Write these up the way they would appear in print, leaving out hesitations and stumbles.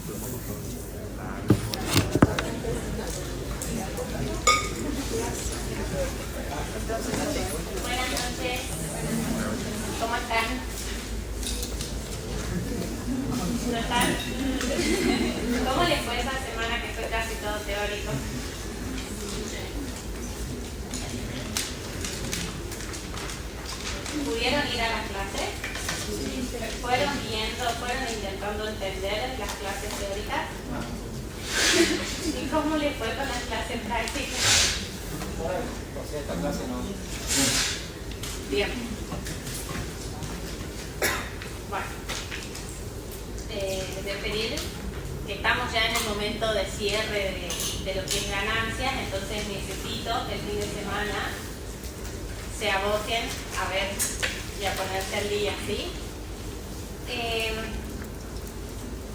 Buenas noches. ¿Cómo están? ¿No están? ¿Cómo les fue esa semana que fue casi todo teórico? ¿Pudieron ir a las clases? ¿Fueron intentando entender las clases teóricas? ¿Y cómo les fue con las clases prácticas? Esta clase no. Bien. Bueno, les pedir que estamos ya en el momento de cierre de lo que es ganancias, entonces necesito que el fin de semana se aboquen a ver y a ponerse al día, ¿sí?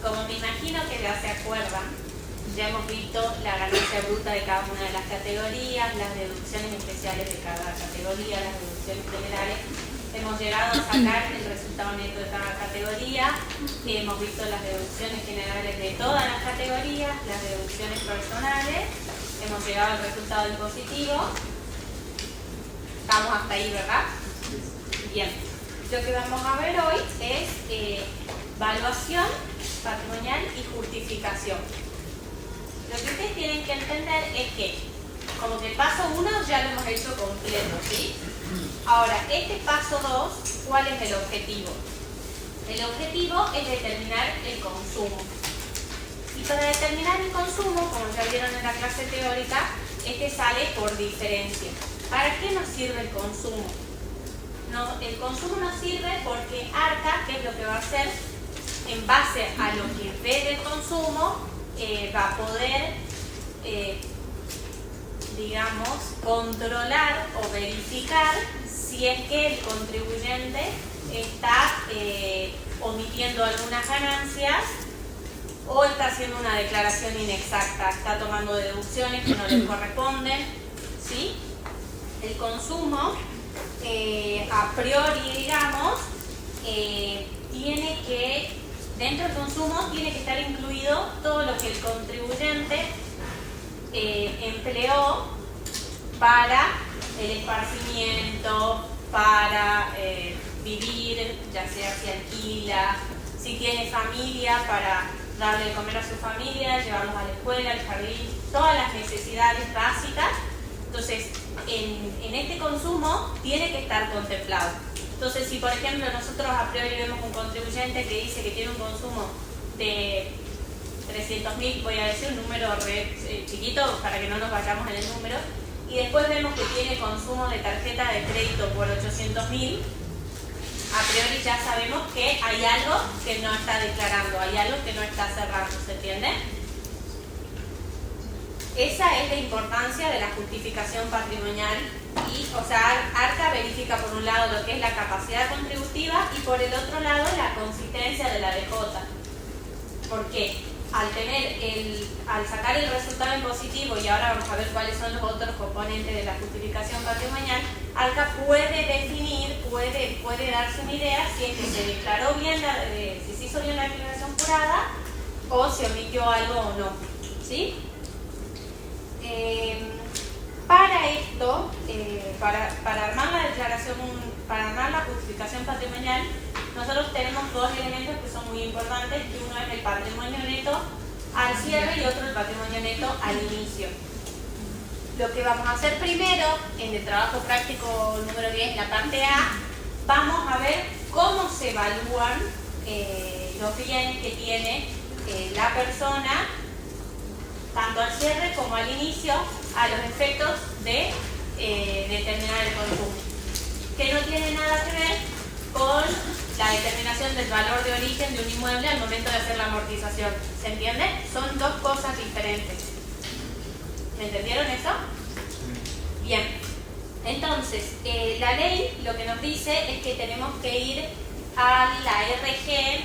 Como me imagino que ya se acuerdan, ya hemos visto la ganancia bruta de cada una de las categorías, las deducciones especiales de cada categoría, las deducciones generales. Hemos llegado a sacar el resultado neto de cada categoría, hemos visto las deducciones generales de todas las categorías, las deducciones personales, hemos llegado al resultado impositivo. Estamos hasta ahí, ¿verdad? Bien. Lo que vamos a ver hoy es evaluación patrimonial y justificación. Lo que ustedes tienen que entender es que, como que el paso 1 ya lo hemos hecho completo, ¿sí? Ahora, este paso 2, ¿cuál es el objetivo? El objetivo es determinar el consumo. Y para determinar el consumo, como ya vieron en la clase teórica, este sale por diferencia. ¿Para qué nos sirve el consumo? El consumo nos sirve porque ARCA, ¿qué es lo que va a hacer? En base a lo que ve del consumo, va a poder, digamos, controlar o verificar si es que el contribuyente está omitiendo algunas ganancias o está haciendo una declaración inexacta, está tomando deducciones que no les corresponden, ¿sí? El consumo, a priori, digamos, tiene que, dentro del consumo, tiene que estar incluido todo lo que el contribuyente empleó para el esparcimiento, para vivir, ya sea si alquila, si tiene familia, para darle de comer a su familia, llevarlos a la escuela, al jardín, todas las necesidades básicas. Entonces, en este consumo tiene que estar contemplado. Entonces, si por ejemplo nosotros a priori vemos un contribuyente que dice que tiene un consumo de 300.000, voy a decir un número chiquito para que no nos vayamos en el número, y después vemos que tiene consumo de tarjeta de crédito por 800.000, a priori ya sabemos que hay algo que no está declarando, hay algo que no está cerrando, ¿se entiende? Esa es la importancia de la justificación patrimonial y, o sea, ARCA verifica por un lado lo que es la capacidad contributiva y por el otro lado la consistencia de la DJ. Porque al sacar el resultado impositivo, y ahora vamos a ver cuáles son los otros componentes de la justificación patrimonial, ARCA puede definir, puede darse una idea si es que se declaró bien, si se hizo bien la declaración jurada o se omitió algo o no, ¿sí? Para esto, para armar la declaración, para armar la justificación patrimonial, nosotros tenemos dos elementos que son muy importantes, que uno es el patrimonio neto al cierre y otro el patrimonio neto al inicio. Lo que vamos a hacer primero, en el trabajo práctico número 10, la parte A, vamos a ver cómo se evalúan los bienes que tiene la persona, tanto al cierre como al inicio, a los efectos de determinar el consumo, que no tiene nada que ver con la determinación del valor de origen de un inmueble al momento de hacer la amortización. ¿Se entiende? Son dos cosas diferentes. ¿Me entendieron eso? Bien. Entonces, la ley lo que nos dice es que tenemos que ir a la RG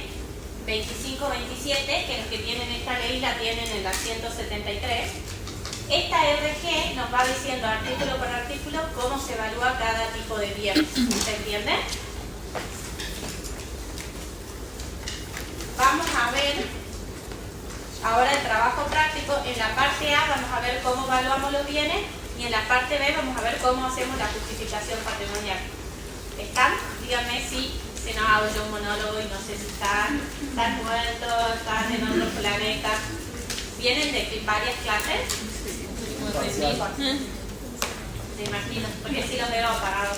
2527, que los que tienen esta ley la tienen en la 173. Esta RG nos va diciendo artículo por artículo cómo se evalúa cada tipo de bien. ¿Se entiende? Vamos a ver Ahora el trabajo práctico, en la parte A vamos a ver cómo evaluamos los bienes y en la parte B vamos a ver cómo hacemos la justificación patrimonial. ¿Están? Díganme si no hago yo un monólogo y no sé si están muertos, están en otro planeta. ¿Vienen de varias clases? Me imagino, porque sí los veo apagados.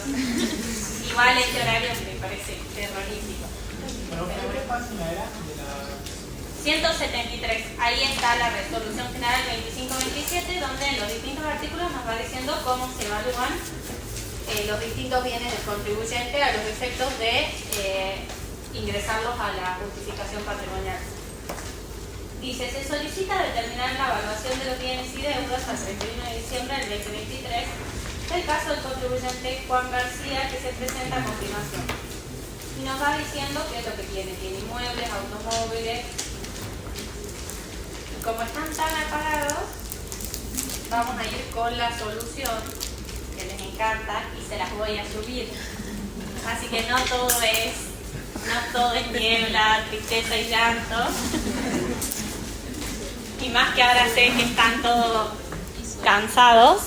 Igual este horario me parece terrorífico. ¿Qué página era? 173, ahí está la resolución general 2527, donde en los distintos artículos nos va diciendo cómo se evalúan los distintos bienes del contribuyente a los efectos de ingresarlos a la justificación patrimonial. Dice, se solicita determinar la evaluación de los bienes y deudas al 31 de diciembre del 2023, el caso del contribuyente Juan García, que se presenta a continuación. Y nos va diciendo qué es lo que tiene. Tiene inmuebles, automóviles. Como están tan apagados, vamos a ir con la solución, que les encanta, y se las voy a subir. Así que no todo es niebla, tristeza y llanto. Y más que ahora sé que están todos cansados.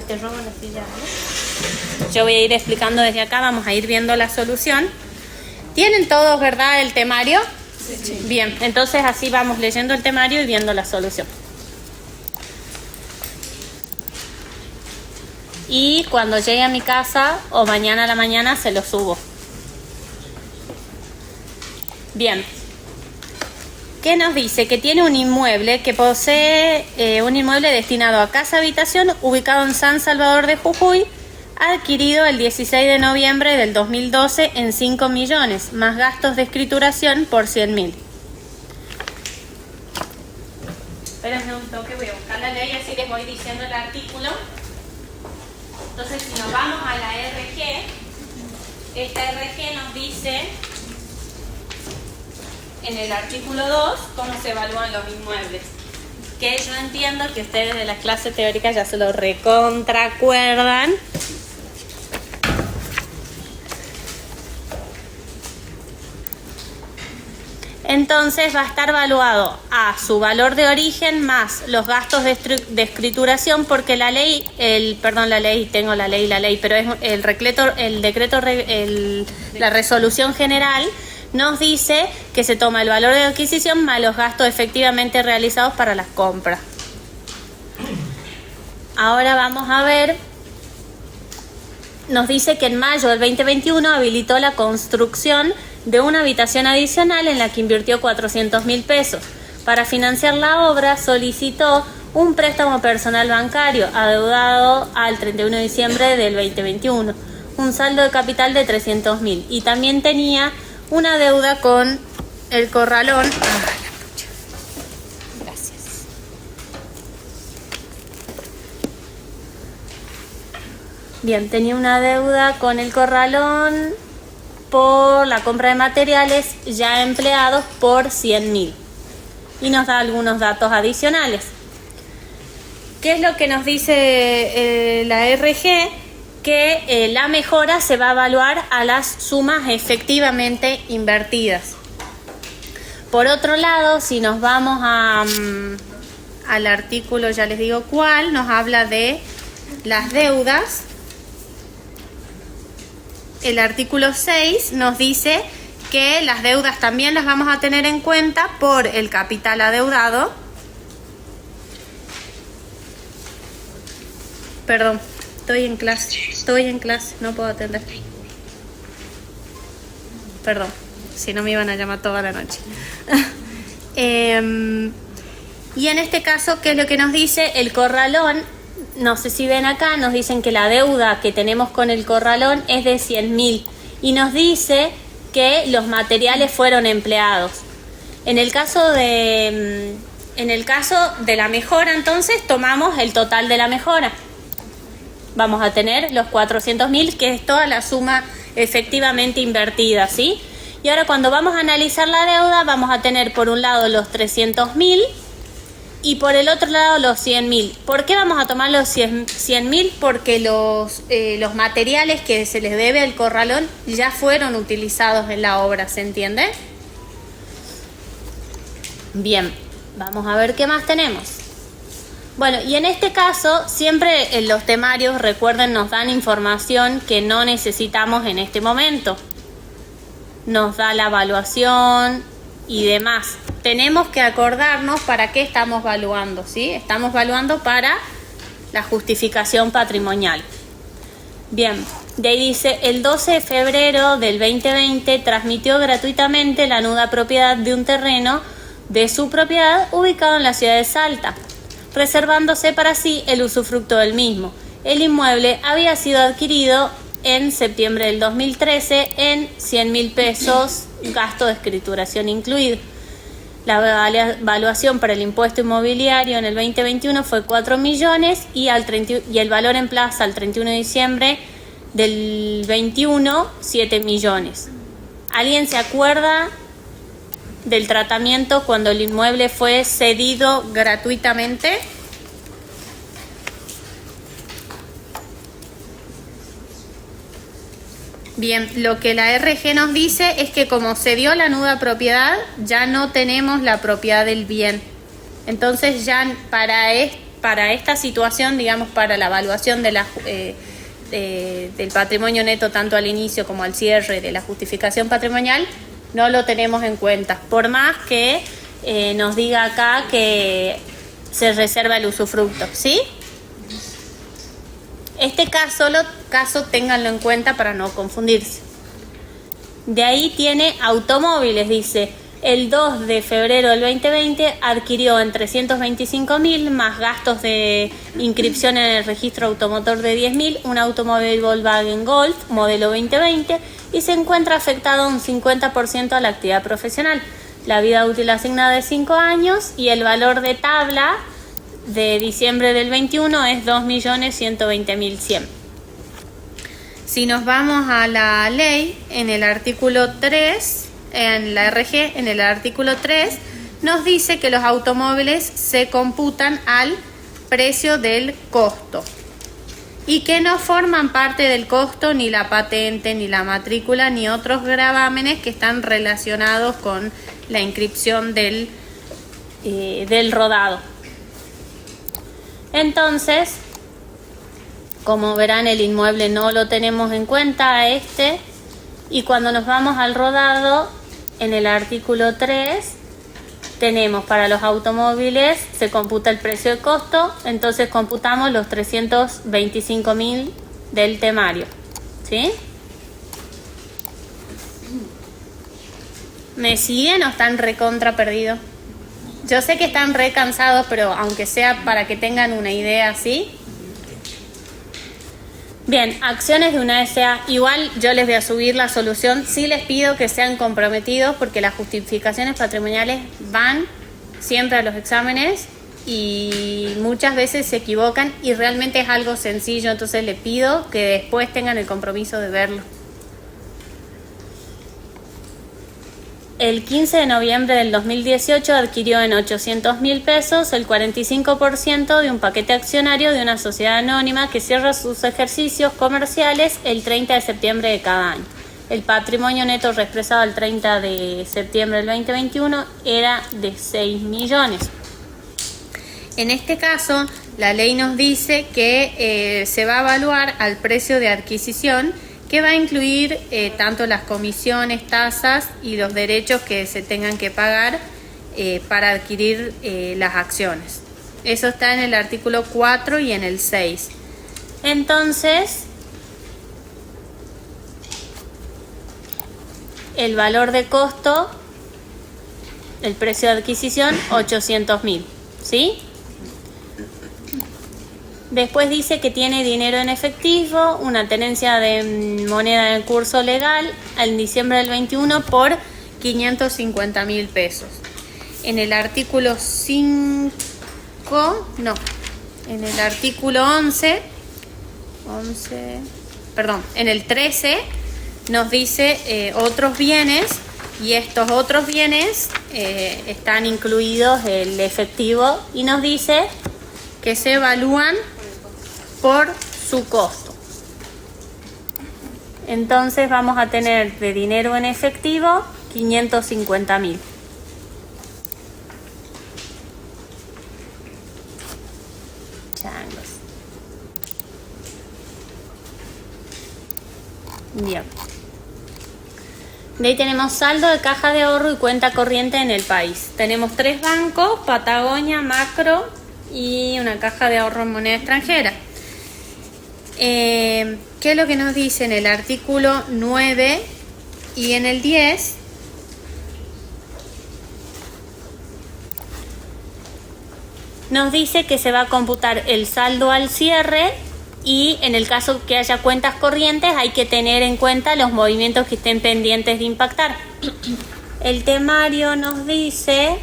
Te robo la silla, ¿no? Yo voy a ir explicando desde acá, vamos a ir viendo la solución. ¿Tienen todos, verdad, el temario? Sí. Bien, entonces así vamos leyendo el temario y viendo la solución. Y cuando llegue a mi casa o mañana a la mañana se lo subo. Bien. ¿Qué nos dice? Que tiene un inmueble, que posee un inmueble destinado a casa habitación ubicado en San Salvador de Jujuy, adquirido el 16 de noviembre del 2012 en 5 millones, más gastos de escrituración por 100.000. Espérenme un toque, voy a buscar la ley, así les voy diciendo el artículo. Entonces, si nos vamos a la RG, esta RG nos dice, en el artículo 2, cómo se evalúan los inmuebles. Que yo entiendo que ustedes de la clase teórica ya se lo recontracuerdan. Entonces va a estar valuado a su valor de origen más los gastos de escrituración, porque la ley, pero es la resolución general nos dice que se toma el valor de adquisición más los gastos efectivamente realizados para las compras. Ahora vamos a ver, nos dice que en mayo del 2021 habilitó la construcción de una habitación adicional en la que invirtió 400.000 pesos. Para financiar la obra solicitó un préstamo personal bancario adeudado al 31 de diciembre del 2021, un saldo de capital de 300.000, y también tenía una deuda con el corralón. Gracias. Bien, tenía una deuda con el corralón por la compra de materiales ya empleados por 100.000. Y nos da algunos datos adicionales. ¿Qué es lo que nos dice la RG? Que la mejora se va a evaluar a las sumas efectivamente invertidas. Por otro lado, si nos vamos al artículo, ya les digo cuál, nos habla de las deudas. El artículo 6 nos dice que las deudas también las vamos a tener en cuenta por el capital adeudado. Perdón, estoy en clase, no puedo atender. Perdón, si no me iban a llamar toda la noche. Y en este caso, ¿qué es lo que nos dice? El corralón, no sé si ven acá, nos dicen que la deuda que tenemos con el corralón es de 100.000 y nos dice que los materiales fueron empleados. En el caso de la mejora, entonces, tomamos el total de la mejora. Vamos a tener los 400.000, que es toda la suma efectivamente invertida, ¿sí? Y ahora cuando vamos a analizar la deuda, vamos a tener por un lado los 300.000 y por el otro lado los 100.000. ¿Por qué vamos a tomar los 100.000? Porque los materiales que se les debe al corralón ya fueron utilizados en la obra, ¿se entiende? Bien, vamos a ver qué más tenemos. Bueno, y en este caso, siempre en los temarios, recuerden, nos dan información que no necesitamos en este momento. Nos da la evaluación y demás. Tenemos que acordarnos para qué estamos evaluando, ¿sí? Estamos evaluando para la justificación patrimonial. Bien, de ahí dice, el 12 de febrero del 2020 transmitió gratuitamente la nuda propiedad de un terreno de su propiedad ubicado en la ciudad de Salta, reservándose para sí el usufructo del mismo. El inmueble había sido adquirido en septiembre del 2013 en 100.000 pesos, gasto de escrituración incluido. La evaluación para el impuesto inmobiliario en el 2021 fue 4 millones y el valor en plaza al 31 de diciembre del 21, 7 millones. ¿Alguien se acuerda del tratamiento cuando el inmueble fue cedido gratuitamente? Bien, lo que la RG nos dice es que como se dio la nuda propiedad, ya no tenemos la propiedad del bien. Entonces ya para esta situación, digamos, para la evaluación de del patrimonio neto, tanto al inicio como al cierre de la justificación patrimonial, no lo tenemos en cuenta. Por más que nos diga acá que se reserva el usufructo, ¿sí? Este caso ténganlo en cuenta para no confundirse. De ahí tiene automóviles, dice, el 2 de febrero del 2020 adquirió en 325.000 más gastos de inscripción en el registro automotor de 10.000 un automóvil Volkswagen Golf modelo 2020 y se encuentra afectado un 50% a la actividad profesional. La vida útil asignada es 5 años y el valor de tabla de diciembre del 21 es 2.120.100. Si nos vamos a la ley, en el artículo 3, en la RG, en el artículo 3, nos dice que los automóviles se computan al precio del costo y que no forman parte del costo ni la patente, ni la matrícula, ni otros gravámenes que están relacionados con la inscripción del rodado. Entonces, como verán, el inmueble no lo tenemos en cuenta y cuando nos vamos al rodado, en el artículo 3, tenemos para los automóviles, se computa el precio de costo, entonces computamos los 325.000 del temario, ¿sí? ¿Me siguen o están recontra perdidos? Yo sé que están re cansados, pero aunque sea para que tengan una idea así. Bien, acciones de una SA. Igual yo les voy a subir la solución. Sí les pido que sean comprometidos porque las justificaciones patrimoniales van siempre a los exámenes y muchas veces se equivocan y realmente es algo sencillo. Entonces les pido que después tengan el compromiso de verlo. El 15 de noviembre del 2018 adquirió en 800.000 pesos el 45% de un paquete accionario de una sociedad anónima que cierra sus ejercicios comerciales el 30 de septiembre de cada año. El patrimonio neto reexpresado el 30 de septiembre del 2021 era de 6 millones. En este caso, la ley nos dice que se va a evaluar al precio de adquisición, que va a incluir tanto las comisiones, tasas y los derechos que se tengan que pagar para adquirir las acciones. Eso está en el artículo 4 y en el 6. Entonces, el valor de costo, el precio de adquisición, 800.000, ¿sí? Después dice que tiene dinero en efectivo, una tenencia de moneda en curso legal en diciembre del 21 por 550.000 pesos. En el artículo 5, en el artículo 11, en el 13 nos dice otros bienes y estos otros bienes están incluidos el efectivo y nos dice que se evalúan por su costo. Entonces vamos a tener de dinero en efectivo 550.000. Bien. De ahí tenemos saldo de caja de ahorro y cuenta corriente en el país. Tenemos 3 bancos, Patagonia, Macro y una caja de ahorro en moneda extranjera. ¿Qué es lo que nos dice en el artículo 9 y en el 10? Nos dice que se va a computar el saldo al cierre y en el caso que haya cuentas corrientes hay que tener en cuenta los movimientos que estén pendientes de impactar. El temario nos dice,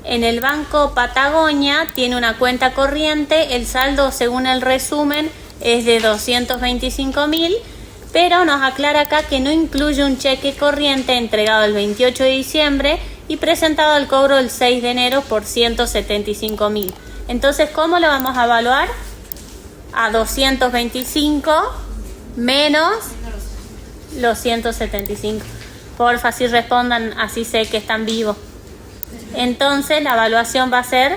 en el Banco Patagonia tiene una cuenta corriente, el saldo según el resumen es de 225.000, pero nos aclara acá que no incluye un cheque corriente entregado el 28 de diciembre y presentado al cobro el 6 de enero por 175.000. Entonces, ¿cómo lo vamos a evaluar? A 225 menos los 175. Porfa, si respondan, así sé que están vivos. Entonces, la evaluación va a ser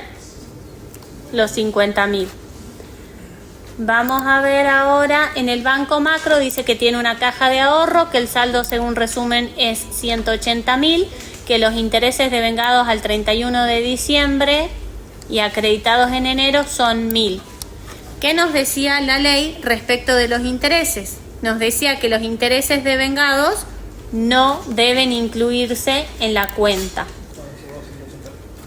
los 50.000. Vamos a ver ahora, en el Banco Macro dice que tiene una caja de ahorro, que el saldo según resumen es 180.000, que los intereses devengados al 31 de diciembre y acreditados en enero son 1.000. ¿Qué nos decía la ley respecto de los intereses? Nos decía que los intereses devengados no deben incluirse en la cuenta.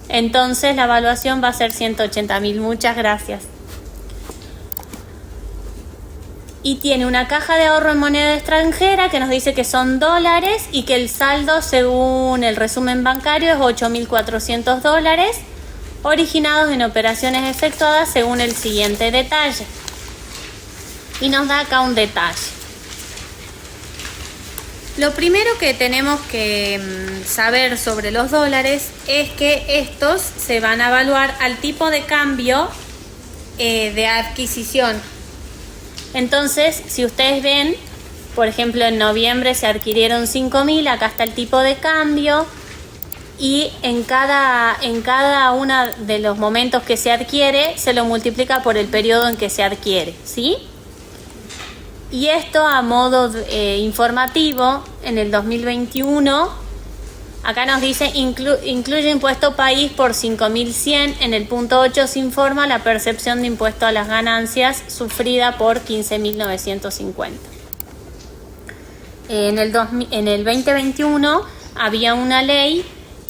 Entonces la evaluación va a ser 180.000. Muchas gracias. Y tiene una caja de ahorro en moneda extranjera que nos dice que son dólares y que el saldo según el resumen bancario es 8.400 dólares originados en operaciones efectuadas según el siguiente detalle. Y nos da acá un detalle. Lo primero que tenemos que saber sobre los dólares es que estos se van a evaluar al tipo de cambio de adquisición. Entonces, si ustedes ven, por ejemplo, en noviembre se adquirieron 5.000, acá está el tipo de cambio y en cada uno de los momentos que se adquiere se lo multiplica por el periodo en que se adquiere, ¿sí? Y esto a modo informativo, en el 2021, acá nos dice incluye impuesto país por 5.100. En el punto 8 se informa la percepción de impuesto a las ganancias sufrida por 15.950. En el 2021 había una ley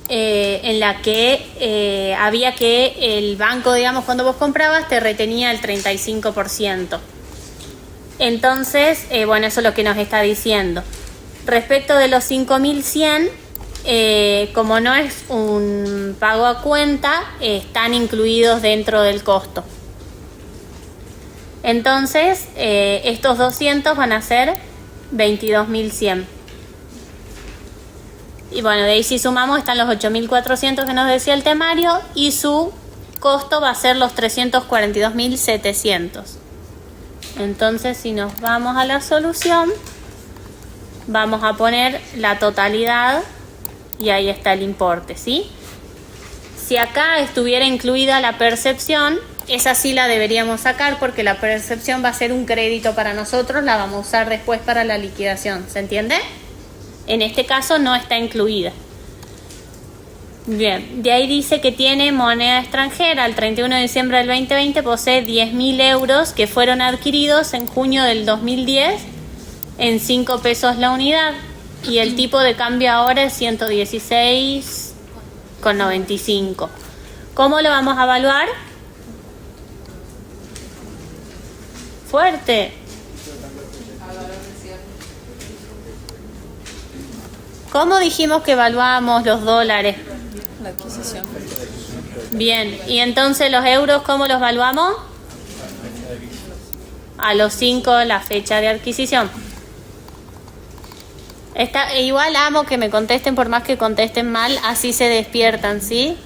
en la que había que el banco, digamos, cuando vos comprabas te retenía el 35%. Entonces, bueno, eso es lo que nos está diciendo. Respecto de los 5.100, como no es un pago a cuenta, están incluidos dentro del costo. Entonces, estos 200 van a ser 22.100. Y bueno, de ahí si sumamos están los 8.400 que nos decía el temario y su costo va a ser los 342.700. Entonces, si nos vamos a la solución, vamos a poner la totalidad y ahí está el importe, ¿sí? Si acá estuviera incluida la percepción, esa sí la deberíamos sacar porque la percepción va a ser un crédito para nosotros, la vamos a usar después para la liquidación, ¿se entiende? En este caso no está incluida. Bien, de ahí dice que tiene moneda extranjera. El 31 de diciembre del 2020 posee 10.000 euros que fueron adquiridos en junio del 2010 en 5 pesos la unidad. Y el tipo de cambio ahora es 116,95. ¿Cómo lo vamos a evaluar? Fuerte. ¿Cómo dijimos que evaluábamos los dólares? La adquisición. Bien, y entonces los euros, ¿cómo los evaluamos? A los 5 la fecha de adquisición. Igual amo que me contesten, por más que contesten mal, así se despiertan, ¿sí?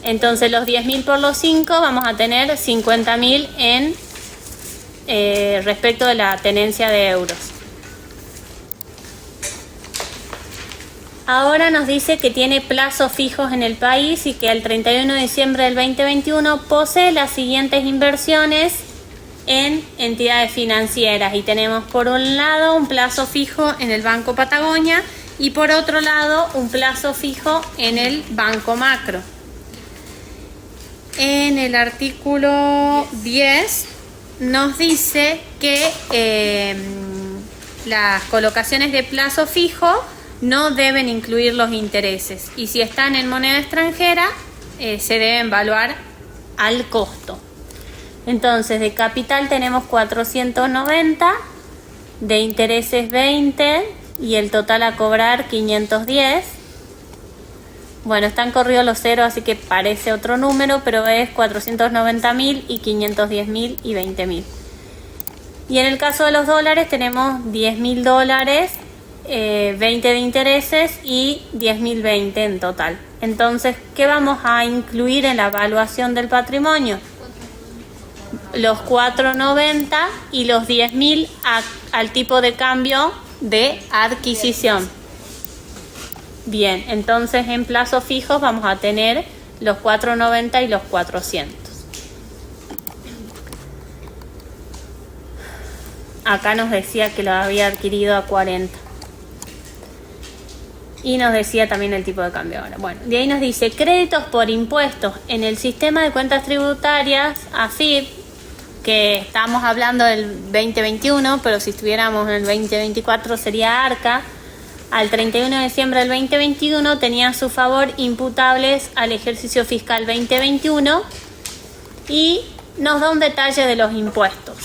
Entonces los 10.000 por los 5 vamos a tener 50.000 en respecto de la tenencia de euros. Ahora nos dice que tiene plazos fijos en el país y que al 31 de diciembre del 2021 posee las siguientes inversiones en entidades financieras y tenemos por un lado un plazo fijo en el Banco Patagonia y por otro lado un plazo fijo en el Banco Macro. En el artículo 10 nos dice que las colocaciones de plazo fijo no deben incluir los intereses y si están en moneda extranjera se deben evaluar al costo. Entonces de capital tenemos 490, de intereses 20 y el total a cobrar 510. Bueno, están corridos los ceros, así que parece otro número, pero es 490.000 y 510.000 y 20.000. Y en el caso de los dólares tenemos 10.000 dólares, 20 de intereses y 10.020 en total. Entonces, ¿qué vamos a incluir en la evaluación del patrimonio? Los 490 y los 10.000 al tipo de cambio de adquisición. Bien, entonces en plazos fijos vamos a tener los 490 y los 400. Acá nos decía que lo había adquirido a 40. Y nos decía también el tipo de cambio ahora. Bueno, de ahí nos dice créditos por impuestos en el sistema de cuentas tributarias, AFIP, que estamos hablando del 2021, pero si estuviéramos en el 2024 sería ARCA. Al 31 de diciembre del 2021 tenía a su favor imputables al ejercicio fiscal 2021 y nos da un detalle de los impuestos.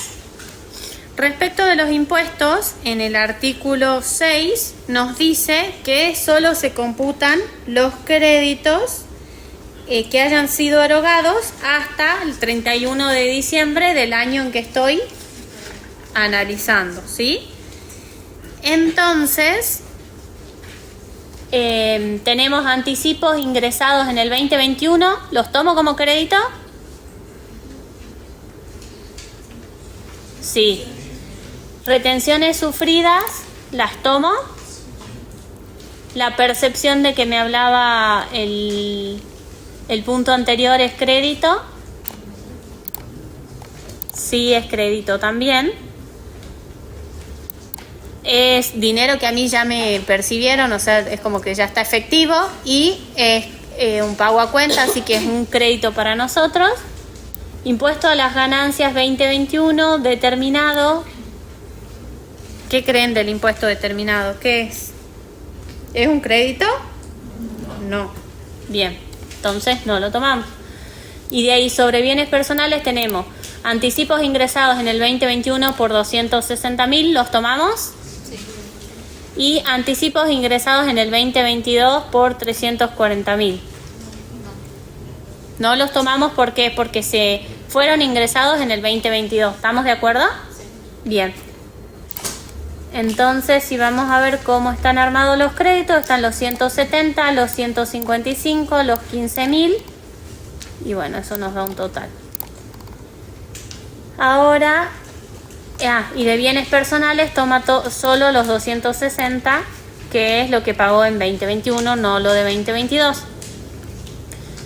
Respecto de los impuestos, en el artículo 6 nos dice que solo se computan los créditos que hayan sido erogados hasta el 31 de diciembre del año en que estoy analizando, ¿sí? Entonces, tenemos anticipos ingresados en el 2021, ¿los tomo como crédito? Sí. Retenciones sufridas, ¿las tomo? La percepción de que me hablaba el punto anterior es crédito. Sí, es crédito también. Es dinero que a mí ya me percibieron, o sea, es como que ya está efectivo y es un pago a cuenta, así que es un crédito para nosotros. Impuesto a las ganancias 2021 determinado. ¿Qué creen del impuesto determinado? ¿Qué es? ¿Es un crédito? No. Bien, entonces no lo tomamos. Y de ahí sobre bienes personales tenemos anticipos ingresados en el 2021 por 260.000, ¿los tomamos? Sí. Y anticipos ingresados en el 2022 por 340.000. No los tomamos, ¿por qué? Porque se fueron ingresados en el 2022. ¿Estamos de acuerdo? Sí. Bien. Entonces, si vamos a ver cómo están armados los créditos, están los 170, los 155, los 15.000 y bueno, eso nos da un total. Ahora, y de bienes personales toma solo los 260, que es lo que pagó en 2021, no lo de 2022.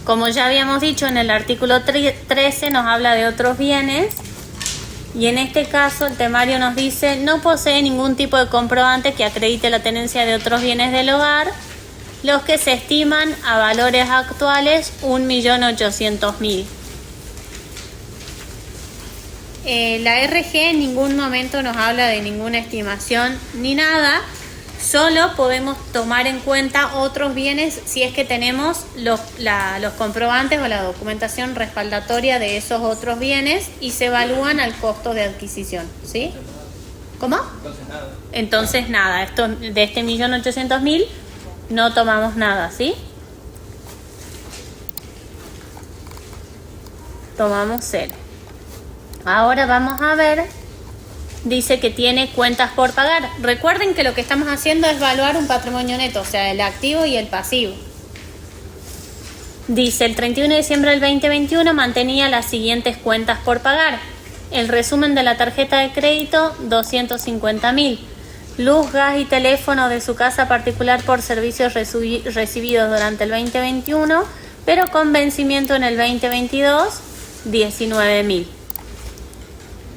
Como ya habíamos dicho, en el artículo 13 nos habla de otros bienes. Y en este caso el temario nos dice no posee ningún tipo de comprobante que acredite la tenencia de otros bienes del hogar, los que se estiman a valores actuales 1.800.000. La RG en ningún momento nos habla de ninguna estimación ni nada, solo podemos tomar en cuenta otros bienes si es que tenemos los comprobantes o la documentación respaldatoria de esos otros bienes y se evalúan al costo de adquisición, ¿sí? ¿Cómo? Entonces nada, esto, de este 1.800.000 no tomamos nada, ¿sí? Tomamos 0. Ahora vamos a ver. Dice que tiene cuentas por pagar. Recuerden que lo que estamos haciendo es evaluar un patrimonio neto, o sea, el activo y el pasivo. Dice, el 31 de diciembre del 2021 mantenía las siguientes cuentas por pagar. El resumen de la tarjeta de crédito, 250.000. Luz, gas y teléfono de su casa particular por servicios recibidos durante el 2021, pero con vencimiento en el 2022, 19.000.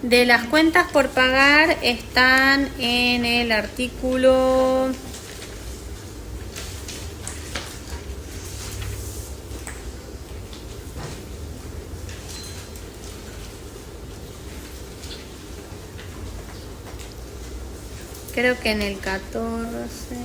De las cuentas por pagar están en el artículo... Creo que en el 14...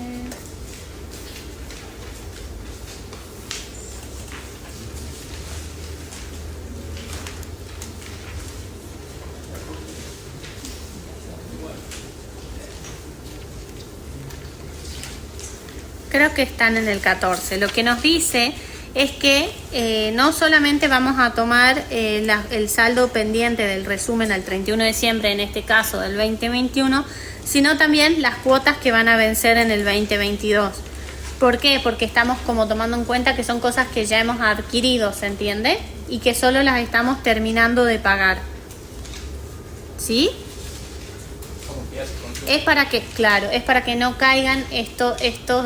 Creo que están en el 14. Lo que nos dice es que no solamente vamos a tomar el saldo pendiente del resumen al 31 de diciembre, en este caso del 2021, sino también las cuotas que van a vencer en el 2022. ¿Por qué? Porque estamos como tomando en cuenta que son cosas que ya hemos adquirido, ¿se entiende? Y que solo las estamos terminando de pagar. ¿Sí? Es para que, claro, es para que no caigan estos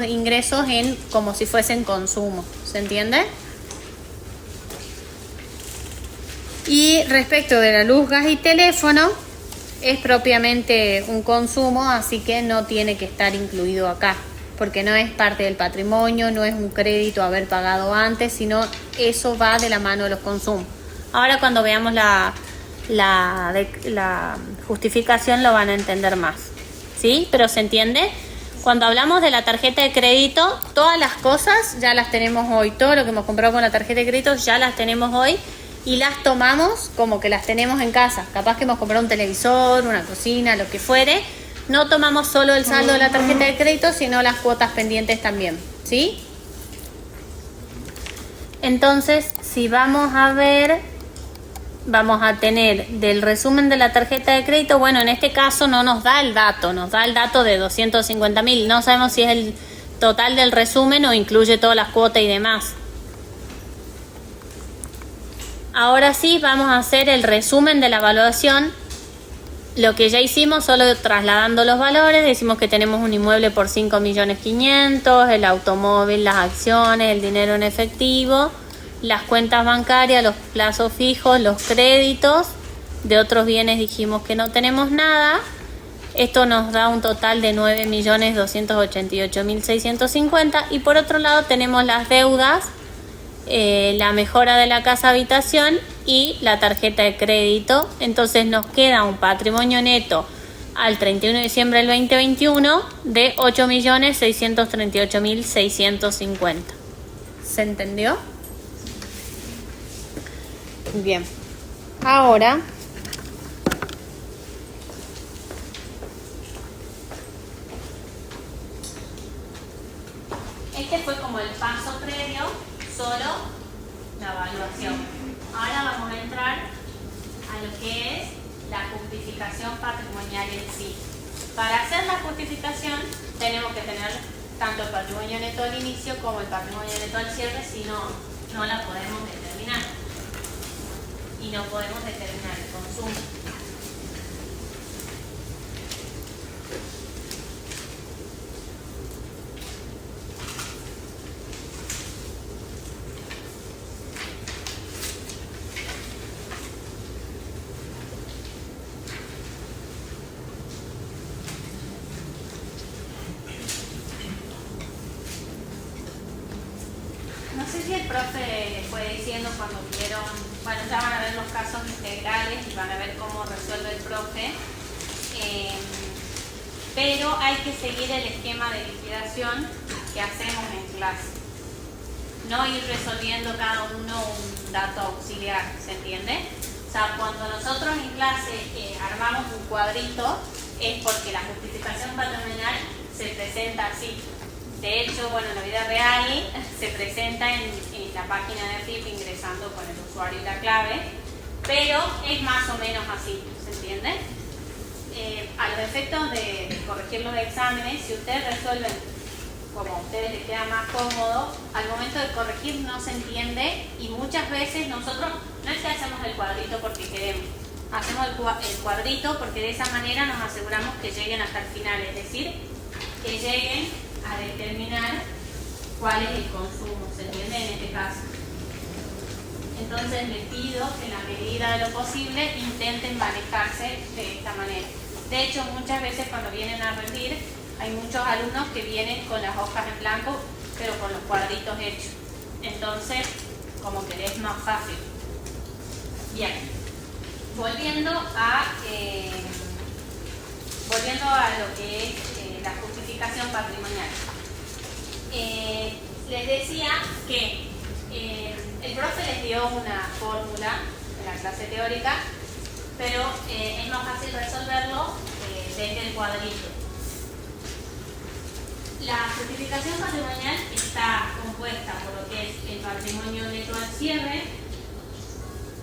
ingresos en como si fuesen consumo, ¿se entiende? Y respecto de la luz, gas y teléfono, es propiamente un consumo, así que no tiene que estar incluido acá, porque no es parte del patrimonio, no es un crédito haber pagado antes, sino eso va de la mano de los consumos. Ahora cuando veamos la justificación lo van a entender más. ¿Sí? ¿Pero se entiende? Cuando hablamos de la tarjeta de crédito, todas las cosas ya las tenemos hoy. Todo lo que hemos comprado con la tarjeta de crédito ya las tenemos hoy y las tomamos como que las tenemos en casa. Capaz que hemos comprado un televisor, una cocina, lo que fuere. No tomamos solo el saldo de la tarjeta de crédito, sino las cuotas pendientes también. ¿Sí? Entonces, si vamos a ver... Vamos a tener del resumen de la tarjeta de crédito, bueno, en este caso no nos da el dato, nos da el dato de 250.000. No sabemos si es el total del resumen o incluye todas las cuotas y demás. Ahora sí, vamos a hacer el resumen de la evaluación. Lo que ya hicimos, solo trasladando los valores, decimos que tenemos un inmueble por 5.500.000, el automóvil, las acciones, el dinero en efectivo, las cuentas bancarias, los plazos fijos, los créditos. De otros bienes dijimos que no tenemos nada. Esto nos da un total de 9.288.650. Y por otro lado tenemos las deudas, la mejora de la casa habitación y la tarjeta de crédito. Entonces nos queda un patrimonio neto al 31 de diciembre del 2021 de 8.638.650. ¿Se entendió? Bien, ahora este fue como el paso previo, solo la evaluación. Ahora vamos a entrar a lo que es la justificación patrimonial en sí. Para hacer la justificación tenemos que tener tanto el patrimonio neto al inicio como el patrimonio neto al cierre, si no, no la podemos determinar. Y no podemos determinar el consumo. No sé si el profe les fue diciendo cuando vieron, bueno, ya van a ver los casos integrales y van a ver cómo resuelve el profe, pero hay que seguir el esquema de liquidación que hacemos en clase, no ir resolviendo cada uno un dato auxiliar, ¿se entiende? O sea, cuando nosotros en clase armamos un cuadrito es porque la justificación patrimonial se presenta así. De hecho, bueno, en la vida real se presenta en la página de FIP ingresando con el usuario y la clave, pero es más o menos así, ¿se entiende? A los efectos de corregir los exámenes, si ustedes resuelven como a ustedes les queda más cómodo, al momento de corregir no se entiende y muchas veces nosotros no es que hacemos el cuadrito porque queremos, hacemos el cuadrito porque de esa manera nos aseguramos que lleguen hasta el final, es decir, que lleguen a determinar cuál es el consumo, ¿se entiende? En este caso. Entonces les pido que en la medida de lo posible intenten manejarse de esta manera. De hecho, muchas veces cuando vienen a rendir, hay muchos alumnos que vienen con las hojas en blanco, pero con los cuadritos hechos. Entonces, como que es más fácil. Bien, volviendo a lo que es la justificación patrimonial. Les decía que el profe les dio una fórmula en la clase teórica, pero es más fácil resolverlo desde el cuadrito. La justificación patrimonial está compuesta por lo que es el patrimonio neto al cierre,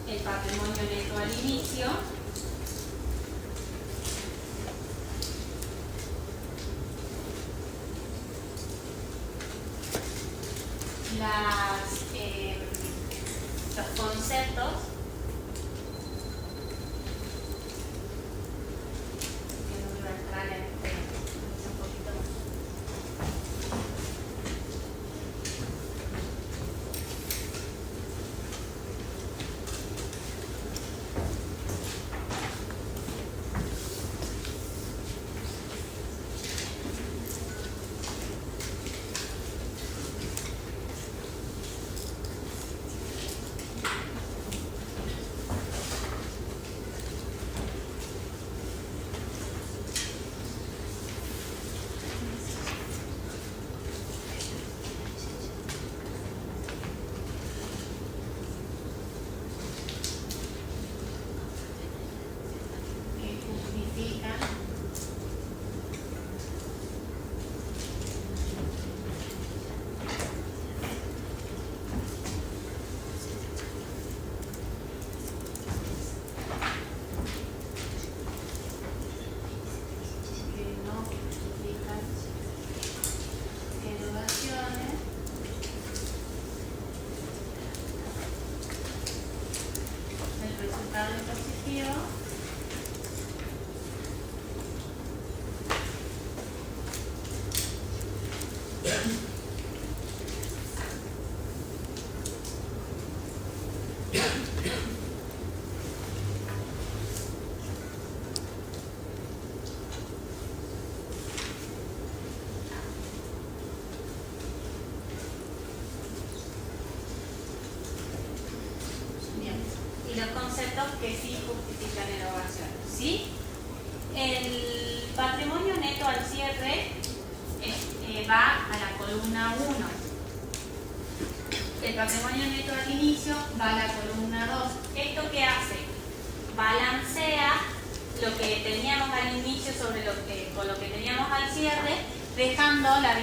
el patrimonio neto al inicio, los conceptos que no iba a entrar en un poquito más. Positivo. Y los conceptos que sí justifican erogación, ¿sí? El patrimonio neto al cierre va a la columna 1. El patrimonio neto al inicio va a la columna 2. ¿Esto qué hace? Balancea lo que teníamos al inicio con lo que teníamos al cierre, dejando la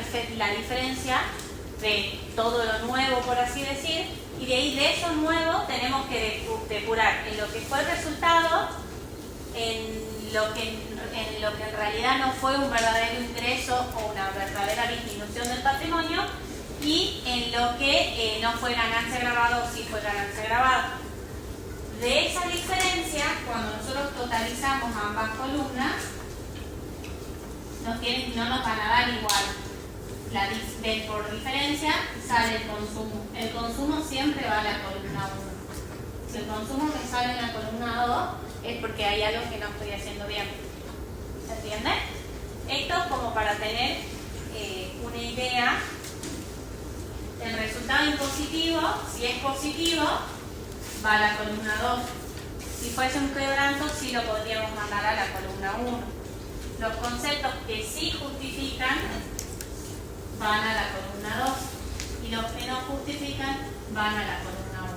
diferencia de todo lo nuevo, por así decir, y de ahí de eso nuevo tenemos que depurar en lo que fue el resultado, en lo que en realidad no fue un verdadero ingreso o una verdadera disminución del patrimonio, y en lo que no fue ganancia grabada o sí fue ganancia grabada. De esa diferencia, cuando nosotros totalizamos ambas columnas, no nos van a dar igual. Por diferencia sale el consumo. El consumo siempre va a la columna 1. Si el consumo me sale en la columna 2, es porque hay algo que no estoy haciendo bien. ¿Se entiende? Esto como para tener una idea. El resultado impositivo, si es positivo, va a la columna 2. Si fuese un quebranto, sí lo podríamos mandar a la columna 1. Los conceptos que sí justifican van a la columna 2 y los que no justifican van a la columna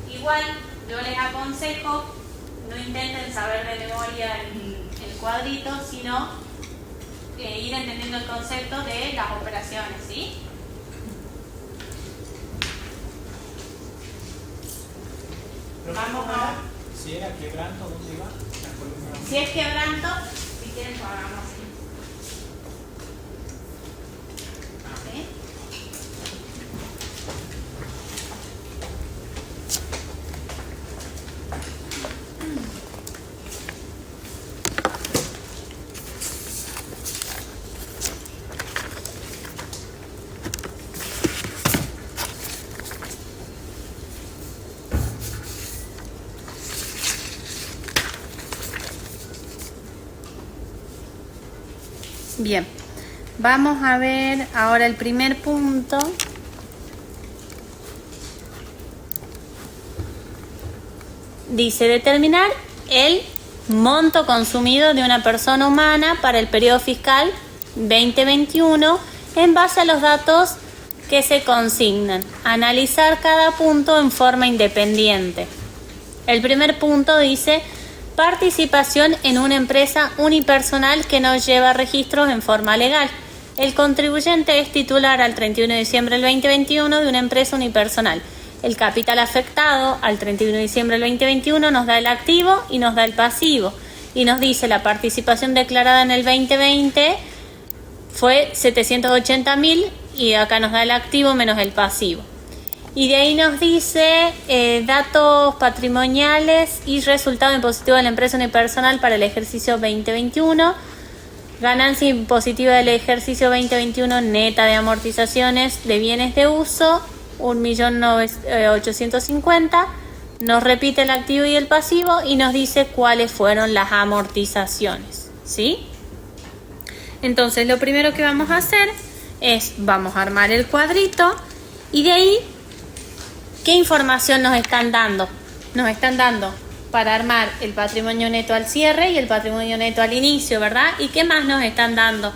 1. Igual, yo les aconsejo, no intenten saber de memoria el cuadrito, sino ir entendiendo el concepto de las operaciones, ¿sí? Vamos a... Si era quebranto, ¿dónde iba? La columna. Si es quebranto, si quieren lo hagamos así. ¿Sí? Bien, vamos a ver ahora el primer punto. Dice determinar el monto consumido de una persona humana para el periodo fiscal 2021 en base a los datos que se consignan. Analizar cada punto en forma independiente. El primer punto dice participación en una empresa unipersonal que no lleva registros en forma legal. El contribuyente es titular al 31 de diciembre del 2021 de una empresa unipersonal. El capital afectado al 31 de diciembre del 2021 nos da el activo y nos da el pasivo. Y nos dice la participación declarada en el 2020 fue 780.000 y acá nos da el activo menos el pasivo. Y de ahí nos dice datos patrimoniales y resultado impositivo de la empresa unipersonal para el ejercicio 2021. Ganancia impositiva del ejercicio 2021 neta de amortizaciones de bienes de uso, 1.850.000. Nos repite el activo y el pasivo y nos dice cuáles fueron las amortizaciones, ¿sí? Entonces lo primero que vamos a hacer es, vamos a armar el cuadrito y de ahí, ¿qué información nos están dando? Nos están dando para armar el patrimonio neto al cierre y el patrimonio neto al inicio, ¿verdad? ¿Y qué más nos están dando?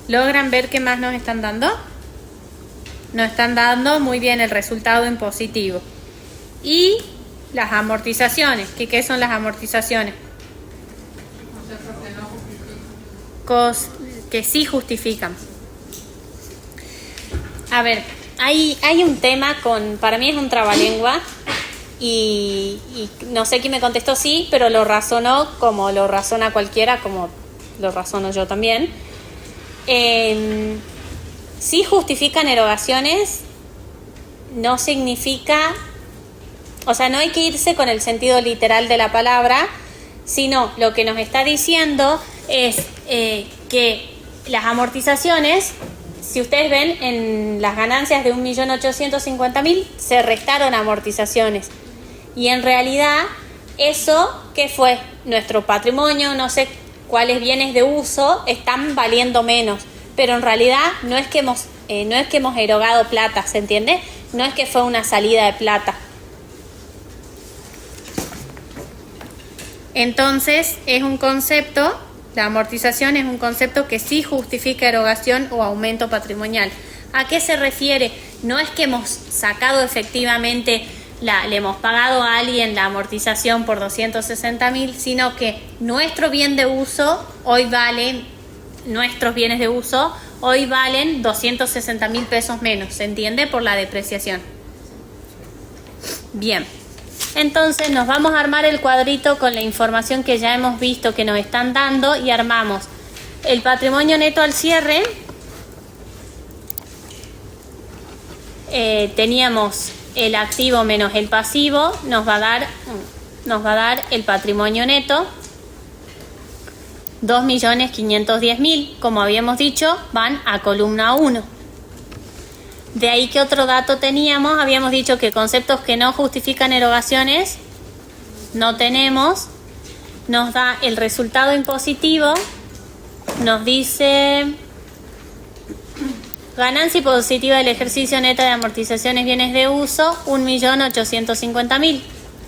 ¿Logran ver qué más nos están dando? Nos están dando muy bien el resultado impositivo. Y las amortizaciones. ¿Qué son las amortizaciones? Que sí justifican. A ver, hay un tema para mí es un trabalengua y no sé quién me contestó sí, pero lo razonó como lo razona cualquiera, como lo razono yo también. Sí justifican erogaciones, no significa, o sea, no hay que irse con el sentido literal de la palabra, sino lo que nos está diciendo es que las amortizaciones, si ustedes ven en las ganancias de 1.850.000 se restaron amortizaciones y en realidad eso, ¿qué fue? Nuestro patrimonio, no sé cuáles bienes de uso están valiendo menos, pero en realidad no es que hemos erogado plata, ¿se entiende? No es que fue una salida de plata. Entonces es un concepto, la amortización es un concepto que sí justifica erogación o aumento patrimonial. ¿A qué se refiere? No es que hemos sacado efectivamente, le hemos pagado a alguien la amortización por 260.000, sino que nuestro bien de uso hoy vale, nuestros bienes de uso hoy valen 260.000 pesos menos, ¿se entiende? Por la depreciación. Bien. Entonces nos vamos a armar el cuadrito con la información que ya hemos visto que nos están dando y armamos el patrimonio neto al cierre. Teníamos el activo menos el pasivo, nos va a dar el patrimonio neto 2.510.000, como habíamos dicho, van a columna 1. De ahí que otro dato teníamos, habíamos dicho que conceptos que no justifican erogaciones no tenemos. Nos da el resultado impositivo, nos dice ganancia impositiva del ejercicio neta de amortizaciones bienes de uso 1.850.000.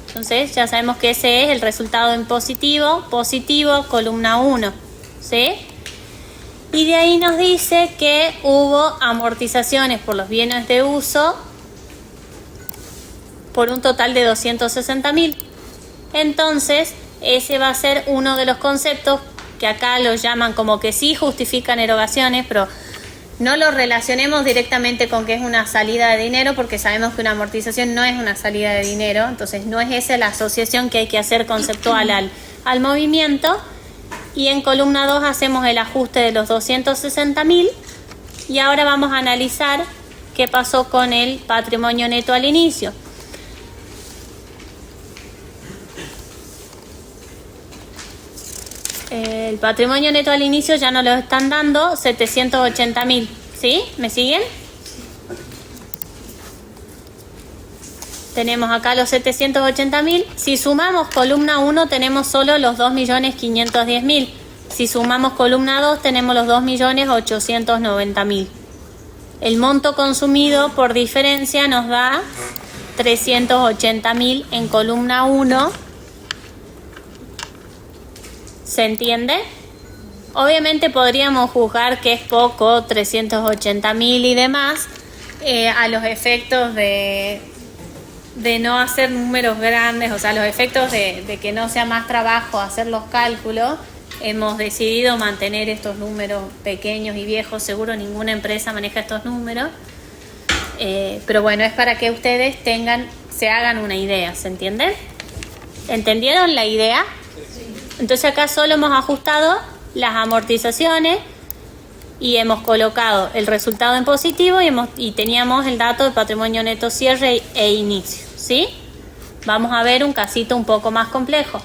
Entonces ya sabemos que ese es el resultado impositivo, positivo, columna 1, ¿sí? Y de ahí nos dice que hubo amortizaciones por los bienes de uso por un total de 260.000. Entonces, ese va a ser uno de los conceptos que acá lo llaman como que sí justifican erogaciones, pero no lo relacionemos directamente con que es una salida de dinero, porque sabemos que una amortización no es una salida de dinero. Entonces, no es esa la asociación que hay que hacer conceptual al movimiento. Y en columna 2 hacemos el ajuste de los 260.000 y ahora vamos a analizar qué pasó con el patrimonio neto al inicio. El patrimonio neto al inicio ya nos lo están dando 780.000, ¿sí? ¿Me siguen? Tenemos acá los 780.000. Si sumamos columna 1 tenemos solo los 2.510.000. Si sumamos columna 2 tenemos los 2.890.000. El monto consumido por diferencia nos da 380.000 en columna 1. ¿Se entiende? Obviamente podríamos juzgar que es poco, 380.000 y demás, a los efectos de no hacer números grandes, o sea, los efectos de que no sea más trabajo hacer los cálculos. Hemos decidido mantener estos números pequeños y viejos. Seguro ninguna empresa maneja estos números, pero bueno, es para que ustedes se hagan una idea. ¿Se entiende? ¿Entendieron la idea? Entonces acá solo hemos ajustado las amortizaciones y hemos colocado el resultado en positivo y teníamos el dato de patrimonio neto cierre e inicio, ¿sí? Vamos a ver un casito un poco más complejo.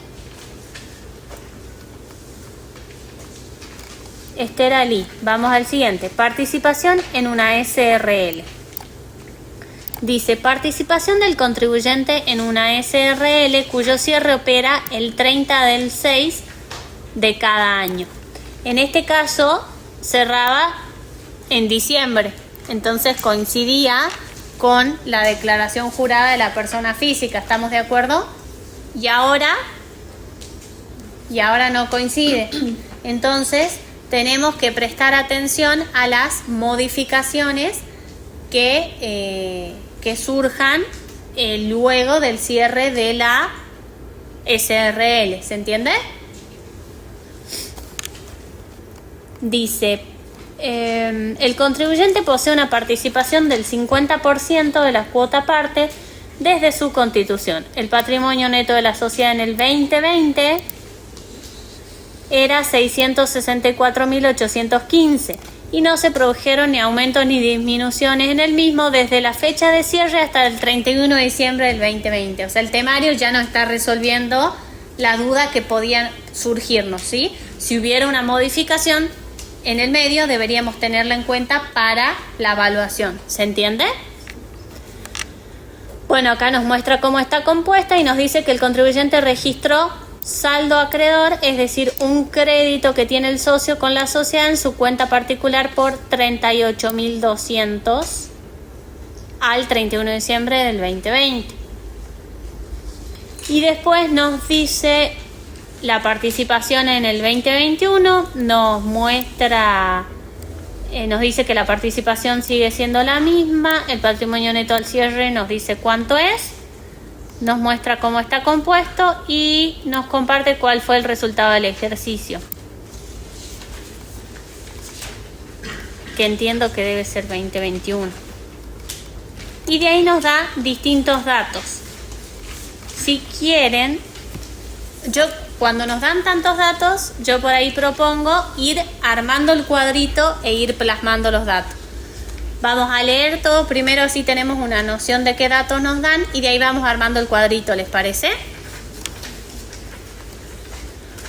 Este era el I. Vamos al siguiente. Participación en una SRL. Dice, participación del contribuyente en una SRL cuyo cierre opera el 30 del 6 de cada año. En este caso, cerraba en diciembre. Entonces coincidía con la declaración jurada de la persona física. ¿Estamos de acuerdo? Y ahora no coincide. Entonces, tenemos que prestar atención a las modificaciones que surjan luego del cierre de la SRL. ¿Se entiende? Dice, el contribuyente posee una participación del 50% de la cuota parte desde su constitución. El patrimonio neto de la sociedad en el 2020 era 664.815 y no se produjeron ni aumentos ni disminuciones en el mismo desde la fecha de cierre hasta el 31 de diciembre del 2020. O sea, el temario ya nos está resolviendo la duda que podía surgirnos, ¿sí? Si hubiera una modificación en el medio, deberíamos tenerla en cuenta para la evaluación. ¿Se entiende? Bueno, acá nos muestra cómo está compuesta y nos dice que el contribuyente registró saldo acreedor, es decir, un crédito que tiene el socio con la sociedad en su cuenta particular por 38.200 al 31 de diciembre del 2020. Y después nos dice la participación en el 2021, nos muestra, nos dice que la participación sigue siendo la misma, el patrimonio neto al cierre nos dice cuánto es, nos muestra cómo está compuesto y nos comparte cuál fue el resultado del ejercicio, que entiendo que debe ser 2021. Y de ahí nos da distintos datos. Si quieren, cuando nos dan tantos datos, yo por ahí propongo ir armando el cuadrito e ir plasmando los datos. Vamos a leer todo primero, así tenemos una noción de qué datos nos dan y de ahí vamos armando el cuadrito, ¿les parece?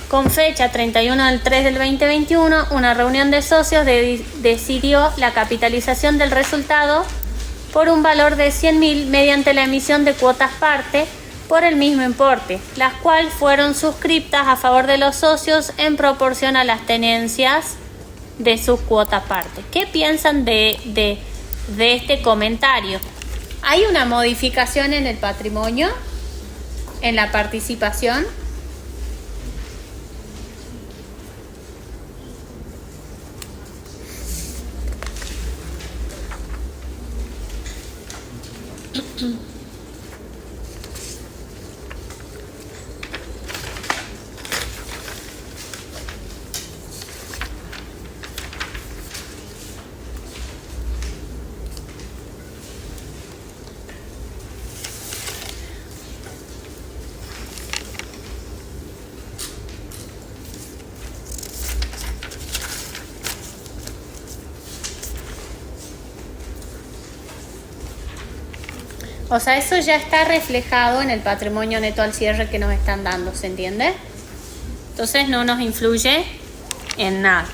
Con fecha 31 del 3 del 2021, una reunión de socios decidió la capitalización del resultado por un valor de 100.000 mediante la emisión de cuotas parte por el mismo importe, las cuales fueron suscriptas a favor de los socios en proporción a las tenencias de sus cuotas parte. ¿Qué piensan de este comentario? ¿Hay una modificación en el patrimonio, en la participación? O sea, eso ya está reflejado en el patrimonio neto al cierre que nos están dando, ¿se entiende? Entonces no nos influye en nada.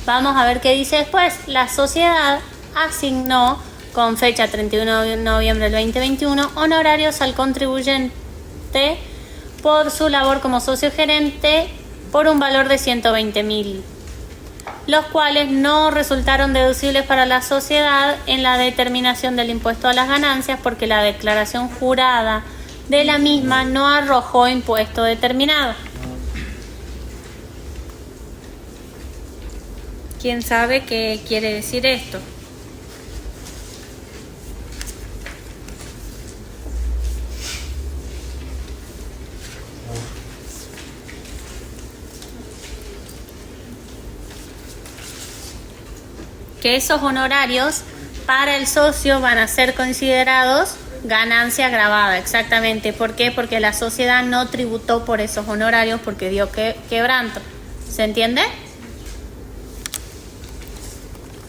Vamos a ver qué dice después. La sociedad asignó con fecha 31 de noviembre del 2021, honorarios al contribuyente por su labor como socio gerente por un valor de 120.000, los cuales no resultaron deducibles para la sociedad en la determinación del impuesto a las ganancias porque la declaración jurada de la misma no arrojó impuesto determinado. ¿Quién sabe qué quiere decir esto? Que esos honorarios para el socio van a ser considerados ganancia grabada, exactamente. ¿Por qué? Porque la sociedad no tributó por esos honorarios porque dio quebranto. ¿Se entiende?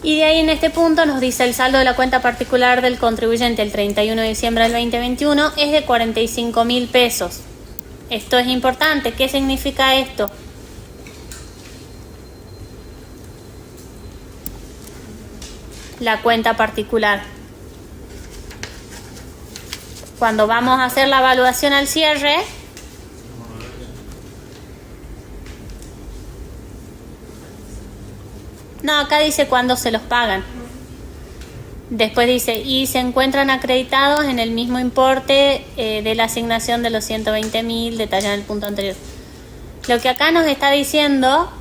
Y de ahí en este punto nos dice el saldo de la cuenta particular del contribuyente el 31 de diciembre del 2021 es de 45.000 pesos. Esto es importante. ¿Qué significa esto? La cuenta particular. Cuando vamos a hacer la evaluación al cierre, no, acá dice cuándo se los pagan. Después dice, y se encuentran acreditados en el mismo importe de la asignación de los 120.000, detallado en el punto anterior. Lo que acá nos está diciendo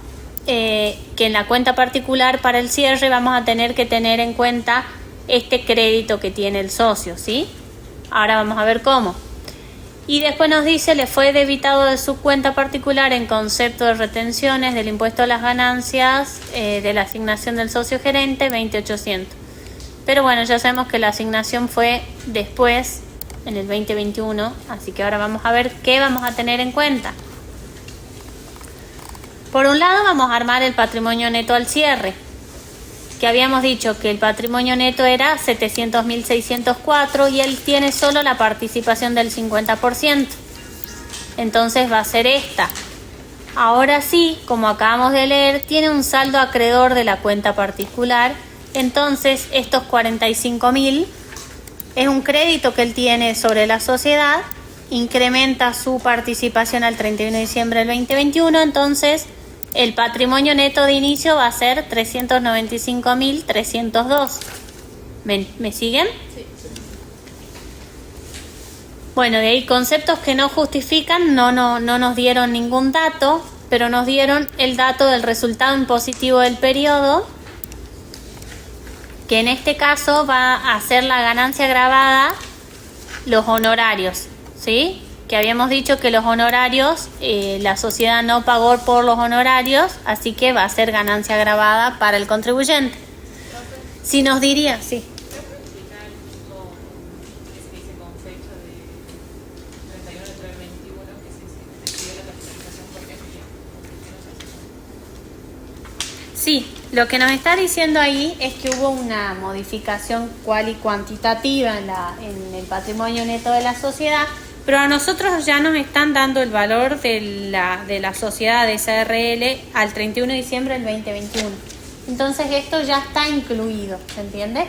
que en la cuenta particular para el cierre vamos a tener que tener en cuenta este crédito que tiene el socio, ¿sí? Ahora vamos a ver cómo. Y después nos dice, le fue debitado de su cuenta particular en concepto de retenciones del impuesto a las ganancias de la asignación del socio gerente 20.800. Pero bueno, ya sabemos que la asignación fue después, en el 2021, así que ahora vamos a ver qué vamos a tener en cuenta. Por un lado vamos a armar el patrimonio neto al cierre, que habíamos dicho que el patrimonio neto era 700.604 y él tiene solo la participación del 50%. Entonces va a ser esta. Ahora sí, como acabamos de leer, tiene un saldo acreedor de la cuenta particular. Entonces estos 45.000 es un crédito que él tiene sobre la sociedad, incrementa su participación al 31 de diciembre del 2021, entonces el patrimonio neto de inicio va a ser 395.302. ¿Me siguen? Sí. Bueno, de ahí conceptos que no justifican, no nos dieron ningún dato, pero nos dieron el dato del resultado impositivo del periodo, que en este caso va a ser la ganancia grabada, los honorarios, ¿sí? Que habíamos dicho que los honorarios, la sociedad no pagó por los honorarios, así que va a ser ganancia grabada para el contribuyente. Si nos diría, sí. Sí, lo que nos está diciendo ahí es que hubo una modificación cual y cuantitativa en el patrimonio neto de la sociedad, pero a nosotros ya nos están dando el valor de la sociedad de SRL al 31 de diciembre del 2021. Entonces esto ya está incluido, ¿se entiende?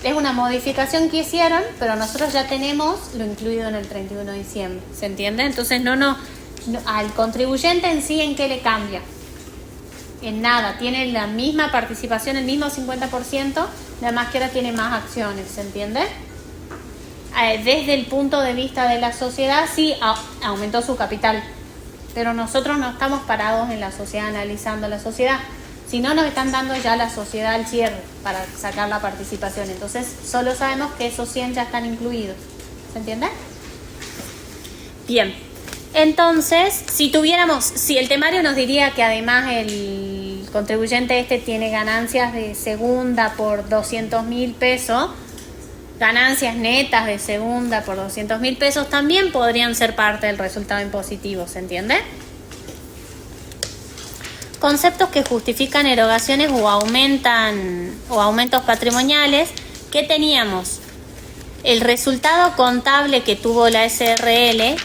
Es una modificación que hicieron, pero nosotros ya tenemos lo incluido en el 31 de diciembre, ¿se entiende? Entonces no al contribuyente en sí, ¿en qué le cambia? En nada, tiene la misma participación, el mismo 50%, nada más que ahora tiene más acciones, ¿se entiende? Desde el punto de vista de la sociedad, sí aumentó su capital, pero nosotros no estamos parados en la sociedad analizando la sociedad, sino nos están dando ya la sociedad al cierre para sacar la participación. Entonces, solo sabemos que esos 100 ya están incluidos, ¿se entiende? Bien. Entonces, si el temario nos diría que además el contribuyente tiene ganancias de segunda por 200.000 pesos, ganancias netas de segunda por 200.000 pesos también podrían ser parte del resultado impositivo, ¿se entiende? Conceptos que justifican erogaciones o aumentos patrimoniales. ¿Qué teníamos? El resultado contable que tuvo la SRL,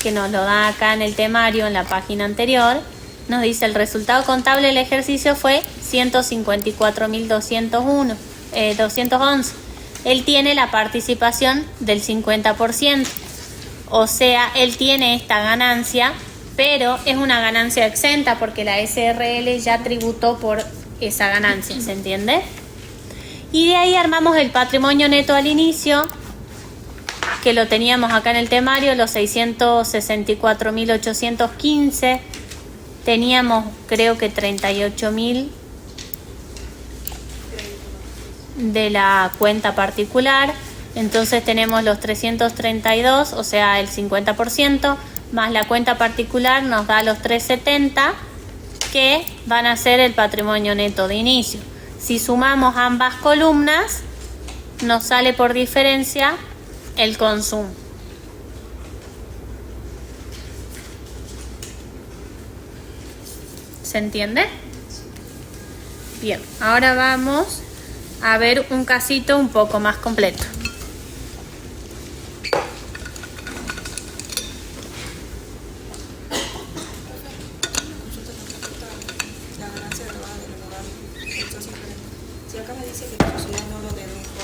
que nos lo da acá en el temario en la página anterior, nos dice el resultado contable del ejercicio fue 211. Él tiene la participación del 50%. O sea, él tiene esta ganancia, pero es una ganancia exenta porque la SRL ya tributó por esa ganancia, ¿se entiende? Y de ahí armamos el patrimonio neto al inicio, que lo teníamos acá en el temario, los 664.815. Teníamos creo que 38.000 de la cuenta particular. Entonces tenemos los 332, o sea el 50%, más la cuenta particular nos da los 370, que van a ser el patrimonio neto de inicio. Si sumamos ambas columnas, nos sale por diferencia el consumo. ¿Se entiende? Bien, ahora vamos a ver un casito un poco más completo. La ganancia grabada del hogar, eso simplemente. Si acá me dice que la sociedad no lo dedujo,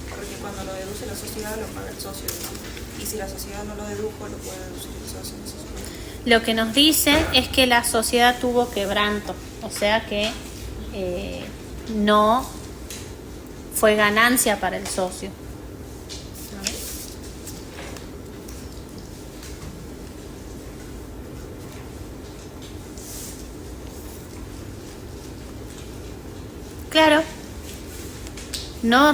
porque cuando lo deduce la sociedad lo paga el socio, ¿no? Y si la sociedad no lo dedujo, lo puede deducir el socio. No se supone. Lo que nos dice es que la sociedad tuvo quebranto, o sea que no fue ganancia para el socio. Claro, no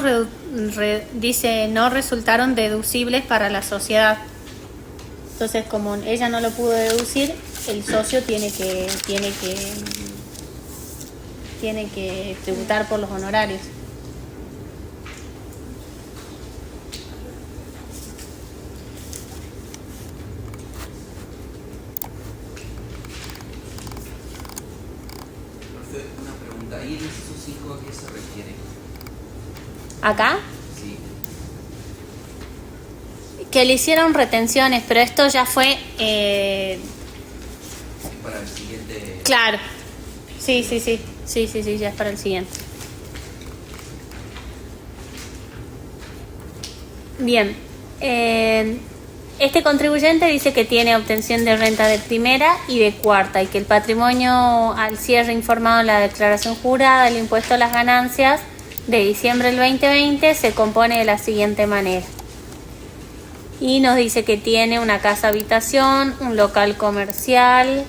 dice no resultaron deducibles para la sociedad. Entonces, como ella no lo pudo deducir, el socio tiene que tributar por los honorarios. Una pregunta, ¿y el inciso 5 a qué se refiere? ¿Acá? Sí. Que le hicieron retenciones, pero esto ya fue... Para el siguiente... Claro. Sí, ya es para el siguiente. Bien. Este contribuyente dice que tiene obtención de renta de primera y de cuarta y que el patrimonio al cierre informado en la declaración jurada del impuesto a las ganancias de diciembre del 2020 se compone de la siguiente manera. Y nos dice que tiene una casa habitación, un local comercial,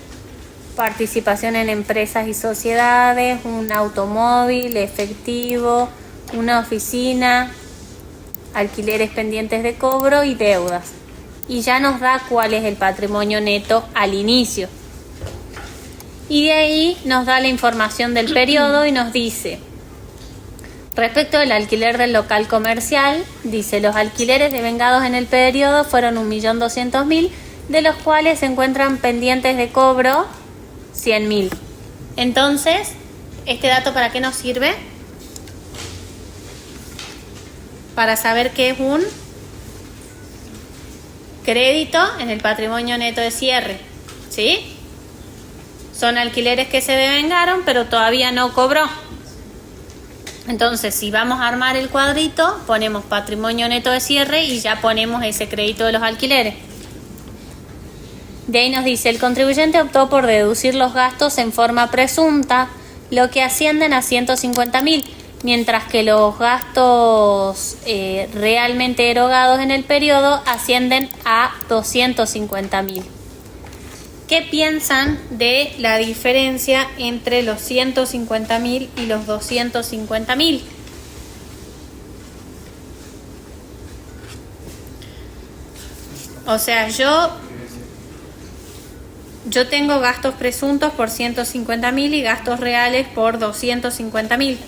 participación en empresas y sociedades, un automóvil, efectivo, una oficina, alquileres pendientes de cobro y deudas. Y ya nos da cuál es el patrimonio neto al inicio. Y de ahí nos da la información del periodo y nos dice... Respecto al alquiler del local comercial, dice, los alquileres devengados en el periodo fueron 1.200.000, de los cuales se encuentran pendientes de cobro 100.000. Entonces, ¿este dato para qué nos sirve? Para saber qué es un crédito en el patrimonio neto de cierre, ¿sí? Son alquileres que se devengaron, pero todavía no cobró. Entonces, si vamos a armar el cuadrito, ponemos patrimonio neto de cierre y ya ponemos ese crédito de los alquileres. De ahí nos dice, el contribuyente optó por deducir los gastos en forma presunta, lo que ascienden a 150.000, mientras que los gastos realmente erogados en el periodo ascienden a 250.000. ¿Qué piensan de la diferencia entre los 150.000 y los 250.000? O sea, yo tengo gastos presuntos por 150.000 y gastos reales por 250.000.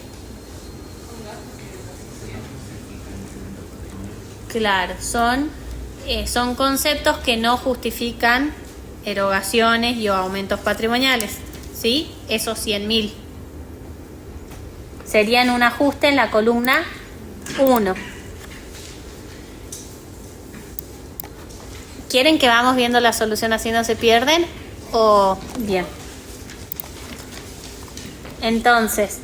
Claro, son conceptos que no justifican erogaciones y o aumentos patrimoniales, ¿sí? Esos 100.000 serían un ajuste en la columna 1. ¿Quieren que vamos viendo la solución así no se pierden? O bien. Entonces,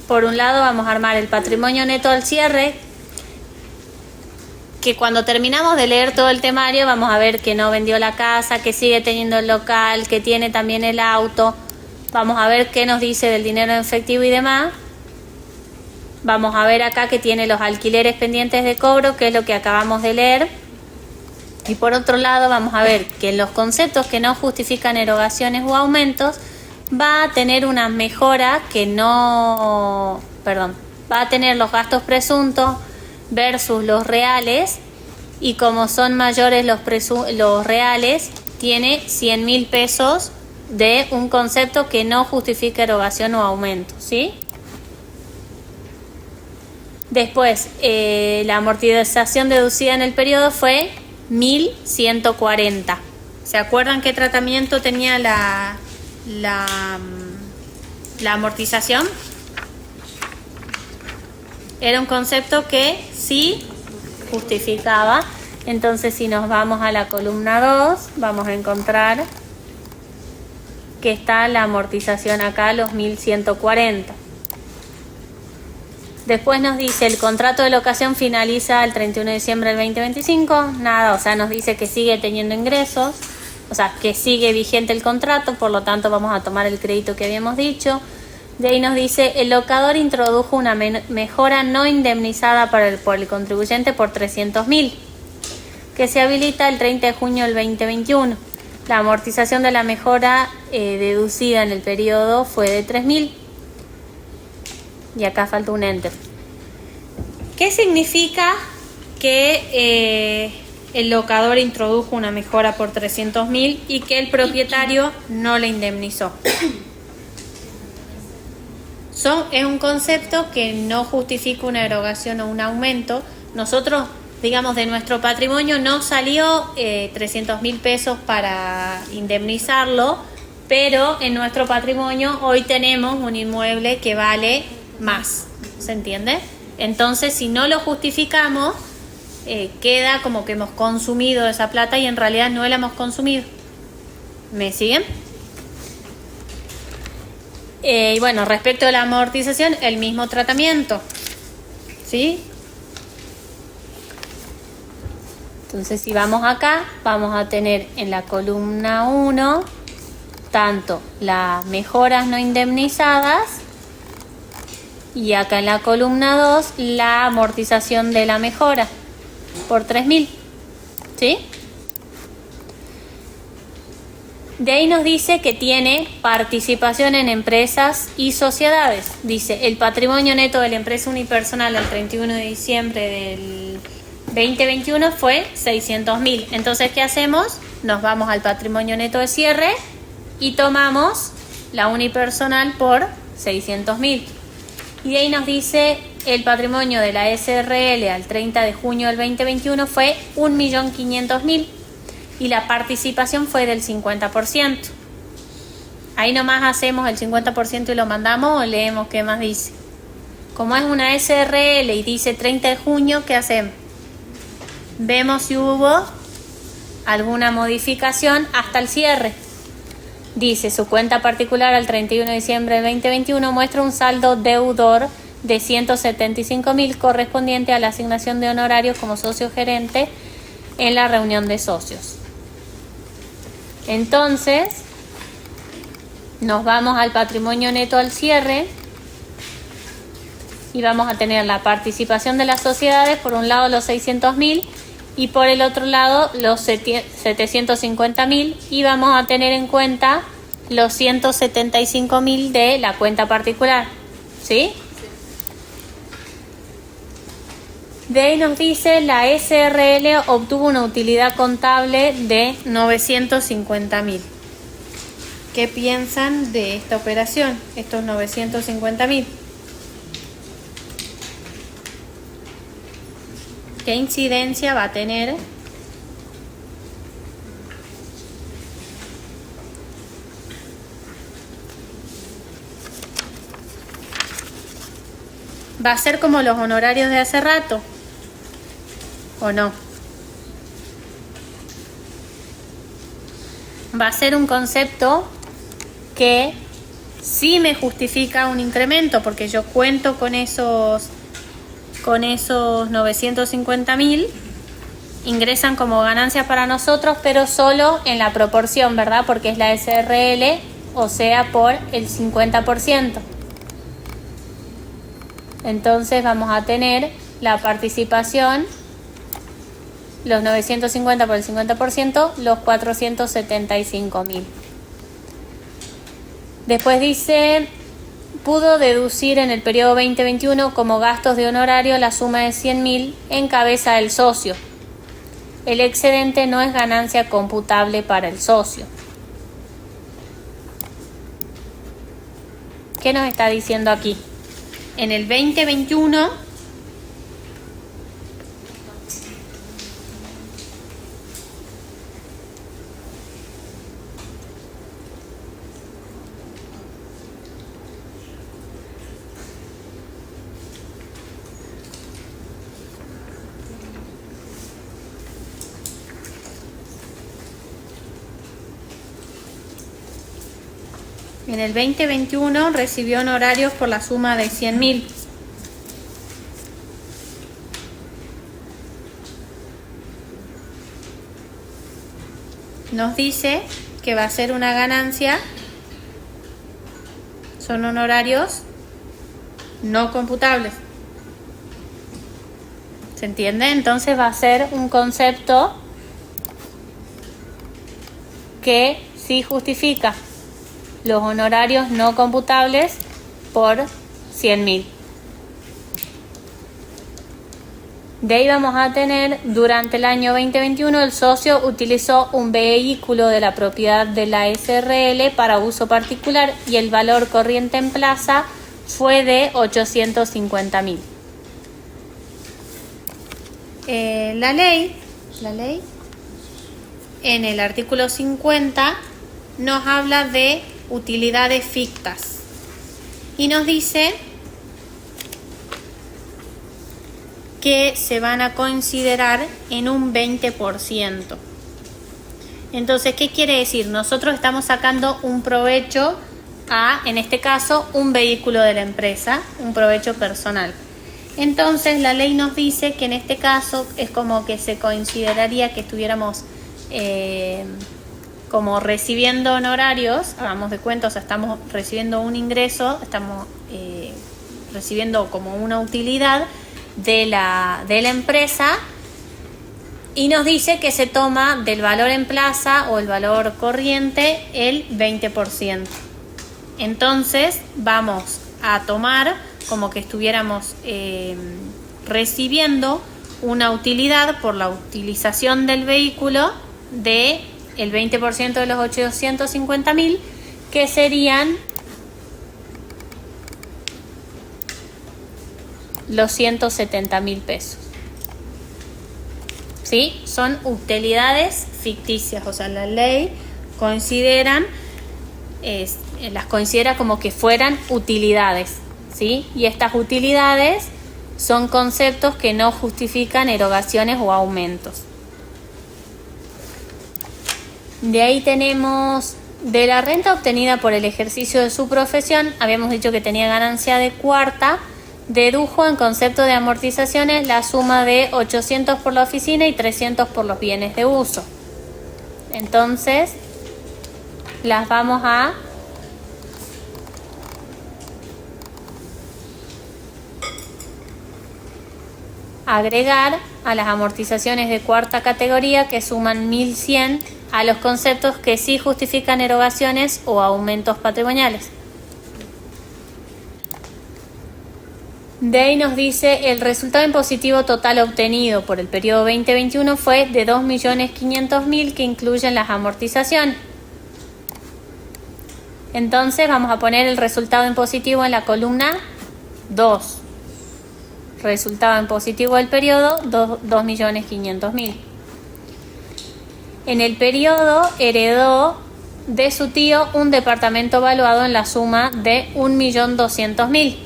por un lado vamos a armar el patrimonio neto al cierre, que cuando terminamos de leer todo el temario vamos a ver que no vendió la casa, que sigue teniendo el local, que tiene también el auto. Vamos a ver qué nos dice del dinero en efectivo y demás. Vamos a ver acá que tiene los alquileres pendientes de cobro, que es lo que acabamos de leer. Y por otro lado vamos a ver que en los conceptos que no justifican erogaciones o aumentos va a tener una mejora que no... va a tener los gastos presuntos versus los reales, y como son mayores los reales, tiene 100.000 pesos de un concepto que no justifica erogación o aumento, ¿sí? Después, la amortización deducida en el periodo fue 1.140. ¿Se acuerdan qué tratamiento tenía la amortización? Era un concepto que sí justificaba. Entonces, si nos vamos a la columna 2, vamos a encontrar que está la amortización acá, los 1.140. Después nos dice, el contrato de locación finaliza el 31 de diciembre del 2025. Nada, o sea, nos dice que sigue teniendo ingresos, o sea, que sigue vigente el contrato, por lo tanto vamos a tomar el crédito que habíamos dicho. De ahí nos dice, el locador introdujo una mejora no indemnizada por el contribuyente por 300.000, que se habilita el 30 de junio del 2021. La amortización de la mejora deducida en el periodo fue de 3.000. Y acá falta un enter. ¿Qué significa que el locador introdujo una mejora por 300.000 y que el propietario no le indemnizó? Es un concepto que no justifica una erogación o un aumento. Nosotros, digamos, de nuestro patrimonio no salió 300.000 pesos para indemnizarlo, pero en nuestro patrimonio hoy tenemos un inmueble que vale más, ¿se entiende? Entonces, si no lo justificamos, queda como que hemos consumido esa plata y en realidad no la hemos consumido. ¿Me siguen? Y bueno, respecto a la amortización, el mismo tratamiento, ¿sí? Entonces, si vamos acá, vamos a tener en la columna 1 tanto las mejoras no indemnizadas y acá en la columna 2 la amortización de la mejora por 3.000, ¿sí? De ahí nos dice que tiene participación en empresas y sociedades. Dice, el patrimonio neto de la empresa unipersonal al 31 de diciembre del 2021 fue 600.000. Entonces, ¿qué hacemos? Nos vamos al patrimonio neto de cierre y tomamos la unipersonal por 600.000. Y de ahí nos dice, el patrimonio de la SRL al 30 de junio del 2021 fue 1.500.000. Y la participación fue del 50%. Ahí nomás hacemos el 50% y lo mandamos, o leemos qué más dice. Como es una SRL y dice 30 de junio, ¿qué hacemos? Vemos si hubo alguna modificación hasta el cierre. Dice, su cuenta particular al 31 de diciembre del 2021 muestra un saldo deudor de 175.000 correspondiente a la asignación de honorarios como socio gerente en la reunión de socios. Entonces, nos vamos al patrimonio neto al cierre y vamos a tener la participación de las sociedades, por un lado los 600.000 y por el otro lado los 750.000, y vamos a tener en cuenta los 175.000 de la cuenta particular, ¿sí? De ahí nos dice, la SRL obtuvo una utilidad contable de 950.000. ¿Qué piensan de esta operación? Estos 950.000. ¿Qué incidencia va a tener? ¿Va a ser como los honorarios de hace rato? ¿O no? Va a ser un concepto que sí me justifica un incremento porque yo cuento con esos 950.000, ingresan como ganancias para nosotros, pero solo en la proporción, ¿verdad? Porque es la SRL, o sea, por el 50%. Entonces vamos a tener la participación, los 950 por el 50%, los 475.000. Después dice, pudo deducir en el periodo 2021 como gastos de honorario la suma de 100.000 en cabeza del socio. El excedente no es ganancia computable para el socio. ¿Qué nos está diciendo aquí? En el 2021 recibió honorarios por la suma de 100.000. Nos dice que va a ser una ganancia, son honorarios no computables. ¿Se entiende? Entonces va a ser un concepto que sí justifica los honorarios no computables por 100.000. De ahí vamos a tener, durante el año 2021, el socio utilizó un vehículo de la propiedad de la SRL para uso particular y el valor corriente en plaza fue de 850.000. La ley, en el artículo 50, nos habla de utilidades fictas y nos dice que se van a considerar en un 20%. Entonces, ¿qué quiere decir? Nosotros estamos sacando un provecho a, en este caso, un vehículo de la empresa, un provecho personal. Entonces, la ley nos dice que en este caso es como que se consideraría que estuviéramos como recibiendo honorarios, hagamos de cuenta, o sea, estamos recibiendo un ingreso, estamos recibiendo como una utilidad de la empresa y nos dice que se toma del valor en plaza o el valor corriente el 20%. Entonces vamos a tomar como que estuviéramos recibiendo una utilidad por la utilización del vehículo de el 20% de los 850.000, que serían los 170.000 pesos. ¿Sí? Son utilidades ficticias, o sea, la ley las considera como que fueran utilidades, ¿sí? Y estas utilidades son conceptos que no justifican erogaciones o aumentos. De ahí tenemos de la renta obtenida por el ejercicio de su profesión, habíamos dicho que tenía ganancia de cuarta, dedujo en concepto de amortizaciones la suma de 800 por la oficina y 300 por los bienes de uso. Entonces, las vamos a agregar a las amortizaciones de cuarta categoría, que suman 1.100 a los conceptos que sí justifican erogaciones o aumentos patrimoniales. De ahí nos dice el resultado impositivo total obtenido por el periodo 2021 fue de 2.500.000, que incluyen las amortizaciones. Entonces vamos a poner el resultado impositivo en la columna 2. Resultado impositivo del periodo, 2.500.000. En el periodo heredó de su tío un departamento valuado en la suma de 1.200.000.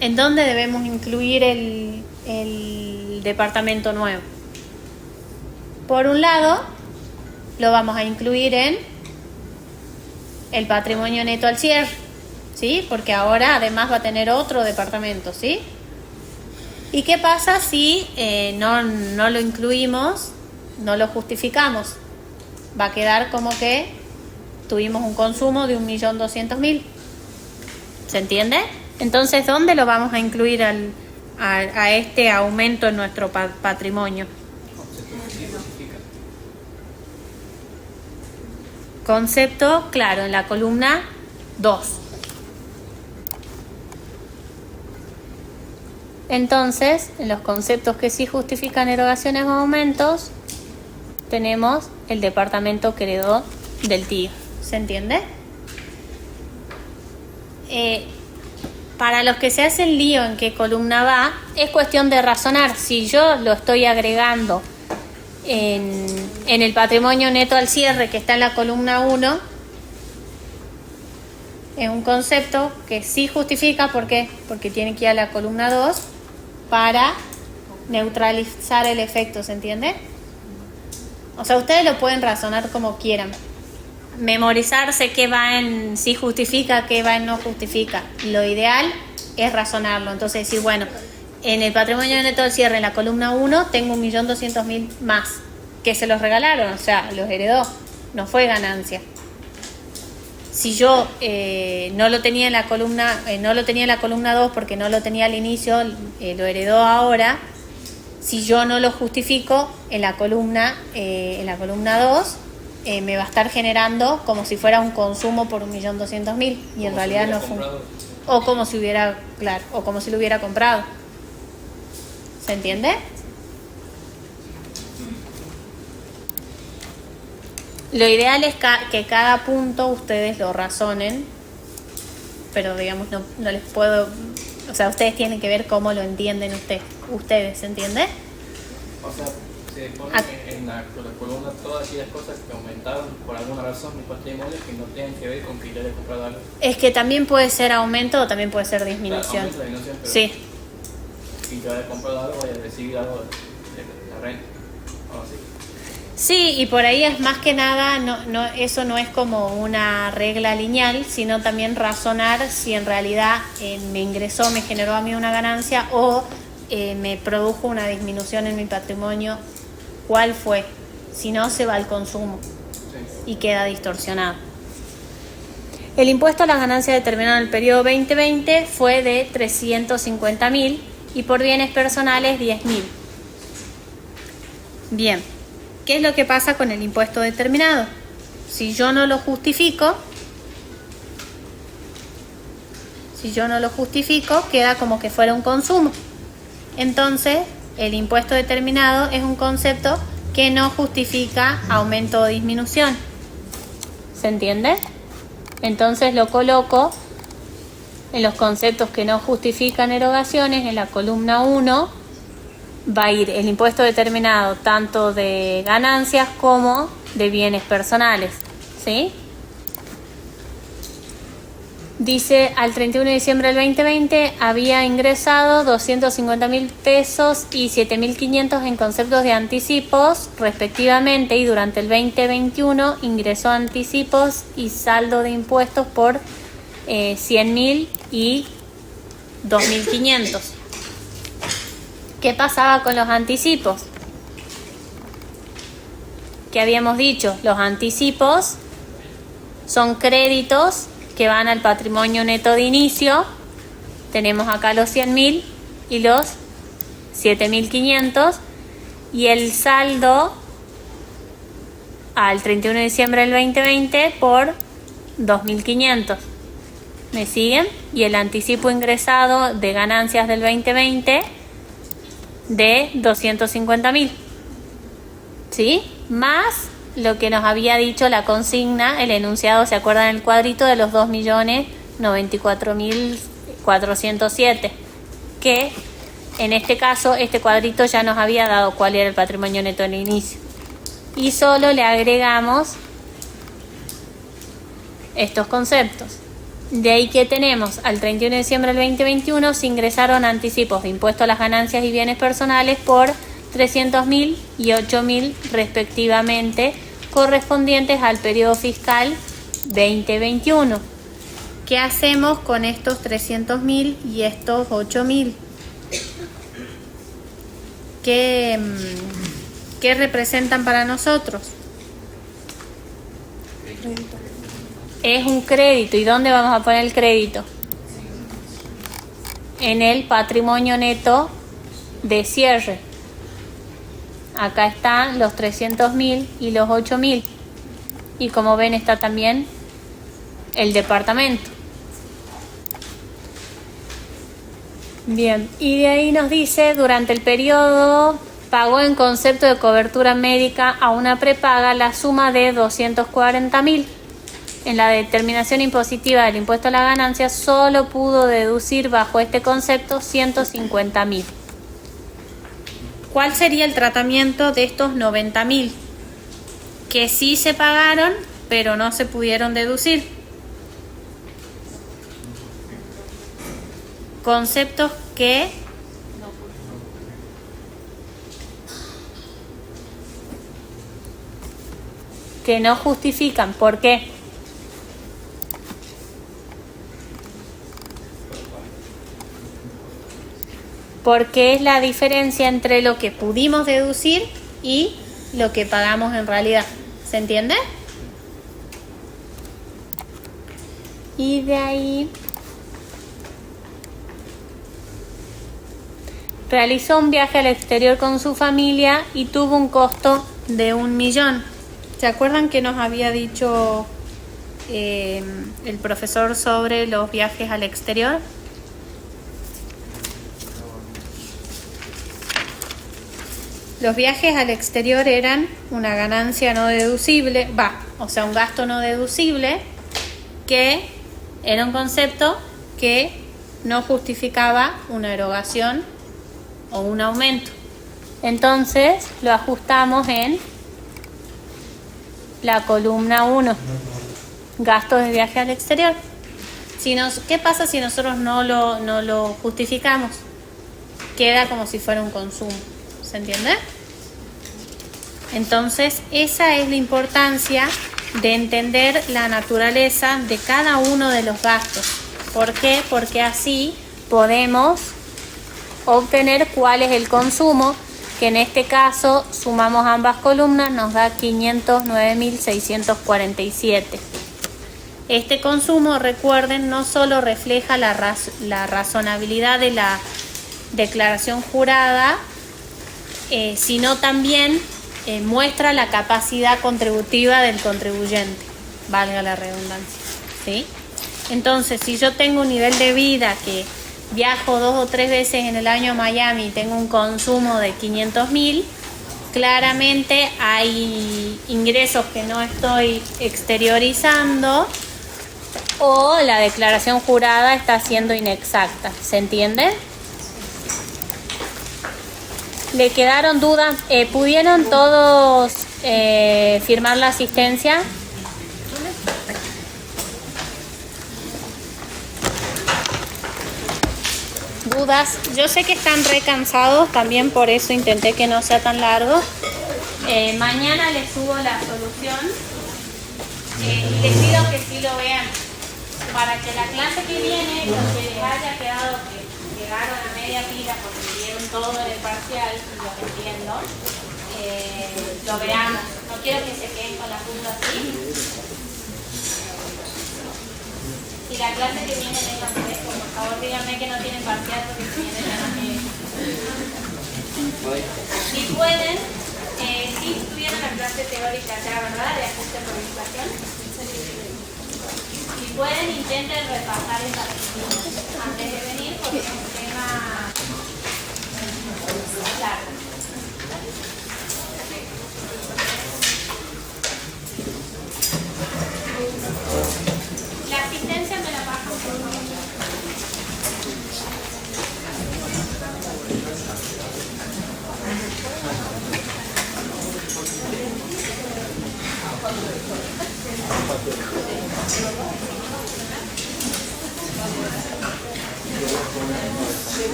¿En dónde debemos incluir el departamento nuevo? Por un lado, lo vamos a incluir en el patrimonio neto al cierre, ¿sí? Porque ahora además va a tener otro departamento, ¿sí? ¿Y qué pasa si no lo incluimos, no lo justificamos? Va a quedar como que tuvimos un consumo de 1.200.000. ¿Se entiende? Entonces, ¿dónde lo vamos a incluir a este aumento en nuestro patrimonio? Concepto, claro, en la columna 2. Entonces, en los conceptos que sí justifican erogaciones o aumentos, tenemos el departamento que heredó del tío. ¿Se entiende? Para los que se hacen lío en qué columna va, es cuestión de razonar. Si yo lo estoy agregando en el patrimonio neto al cierre que está en la columna 1, es un concepto que sí justifica. ¿Por qué? Porque tiene que ir a la columna 2 para neutralizar el efecto, ¿se entiende? O sea, ustedes lo pueden razonar como quieran. Memorizarse qué va en sí justifica, qué va en no justifica. Lo ideal es razonarlo. Entonces decir, bueno, en el patrimonio neto al cierre, en la columna 1, tengo 1.200.000 más, que se los regalaron, o sea, los heredó, no fue ganancia. Si yo no lo tenía en la columna, no lo tenía en la columna 2 porque no lo tenía al inicio, lo heredó ahora. Si yo no lo justifico en la columna 2, me va a estar generando como si fuera un consumo por 1.200.000 y en realidad no fue. O como si hubiera, claro, o como si lo hubiera comprado. ¿Se entiende? Lo ideal es que cada punto ustedes lo razonen, pero digamos no les puedo, o sea, ustedes tienen que ver cómo lo entienden ustedes, ¿se entiende? O sea, se pone en la columna todas aquellas cosas que aumentaron por alguna razón mi patrimonio que no tienen que ver con que yo haya comprado algo. Es que también puede ser aumento o también puede ser disminución. Claro, disminución, pero Sí. si yo haya comprado algo, voy a recibir algo de la renta. O así. Sí, y por ahí es más que nada, eso no es como una regla lineal, sino también razonar si en realidad me ingresó, me generó a mí una ganancia o me produjo una disminución en mi patrimonio. ¿Cuál fue? Si no, se va al consumo y queda distorsionado. El impuesto a las ganancias determinado en el periodo 2020 fue de 350.000 y por bienes personales 10.000. Bien, ¿qué es lo que pasa con el impuesto determinado? Si yo no lo justifico, queda como que fuera un consumo. Entonces, el impuesto determinado es un concepto que no justifica aumento o disminución. ¿Se entiende? Entonces lo coloco en los conceptos que no justifican erogaciones. En la columna 1 va a ir el impuesto determinado tanto de ganancias como de bienes personales. ¿Sí? Dice, al 31 de diciembre del 2020 había ingresado 250.000 pesos y 7.500 en conceptos de anticipos, respectivamente, y durante el 2021 ingresó anticipos y saldo de impuestos por 100.000 y 2.500. ¿Qué pasaba con los anticipos? ¿Qué habíamos dicho? Los anticipos son créditos que van al patrimonio neto de inicio. Tenemos acá los 100.000 y los 7.500 y el saldo al 31 de diciembre del 2020 por 2.500. ¿Me siguen? Y el anticipo ingresado de ganancias del 2020 de 250.000. ¿Sí? Más lo que nos había dicho la consigna, el enunciado, ¿se acuerdan? El cuadrito de los 2.094.407, que en este caso, este cuadrito ya nos había dado cuál era el patrimonio neto en el inicio. Y solo le agregamos estos conceptos. De ahí que tenemos, al 31 de diciembre del 2021 se ingresaron anticipos de impuesto a las ganancias y bienes personales por 300.000 y 8.000 respectivamente, correspondientes al periodo fiscal 2021. ¿Qué hacemos con estos 300.000 y estos 8.000? ¿Qué representan para nosotros? Es un crédito. ¿Y dónde vamos a poner el crédito? En el patrimonio neto de cierre. Acá están los 300.000 y los 8.000. Y como ven está también el departamento. Bien, y de ahí nos dice, durante el periodo pagó en concepto de cobertura médica a una prepaga la suma de 240.000. En la determinación impositiva del impuesto a la ganancia solo pudo deducir bajo este concepto 150.000. ¿Cuál sería el tratamiento de estos 90.000? Que sí se pagaron, pero no se pudieron deducir. Conceptos que no justifican. ¿Por qué? Porque es la diferencia entre lo que pudimos deducir y lo que pagamos en realidad. ¿Se entiende? Y de ahí realizó un viaje al exterior con su familia y tuvo un costo de 1.000.000. ¿Se acuerdan que nos había dicho el profesor sobre los viajes al exterior? Los viajes al exterior eran una ganancia no deducible, un gasto no deducible, que era un concepto que no justificaba una erogación o un aumento. Entonces lo ajustamos en la columna 1, gastos de viaje al exterior. ¿Qué pasa si nosotros no lo justificamos? Queda como si fuera un consumo. ¿Se entiende? Entonces, esa es la importancia de entender la naturaleza de cada uno de los gastos. ¿Por qué? Porque así podemos obtener cuál es el consumo, que en este caso sumamos ambas columnas, nos da 509.647. Este consumo, recuerden, no solo refleja la razonabilidad de la declaración jurada, sino también muestra la capacidad contributiva del contribuyente, valga la redundancia, ¿sí? Entonces, si yo tengo un nivel de vida que viajo 2 o 3 veces en el año a Miami y tengo un consumo de 500.000, claramente hay ingresos que no estoy exteriorizando o la declaración jurada está siendo inexacta. ¿Se entiende? ¿Le quedaron dudas? ¿Pudieron todos firmar la asistencia? ¿Dudas? Yo sé que están recansados, también por eso intenté que no sea tan largo. Mañana les subo la solución y les pido que sí lo vean para que la clase que viene, los que les haya quedado, que llegaron a media pila porque vieron todo en el parcial, lo entiendo, lo veamos. No quiero que se queden con la punta así. Y la clase que viene vengan fresco, por favor díganme que no tienen parcial porque si vienen ya no tienen. Si pueden, si tuvieron la clase teórica ya, ¿verdad? De ajuste por inflación. Si pueden, intenten repasar esa disciplina antes de venir porque es un tema largo. La asistencia me la bajan por favor.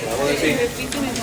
Vamos a decir.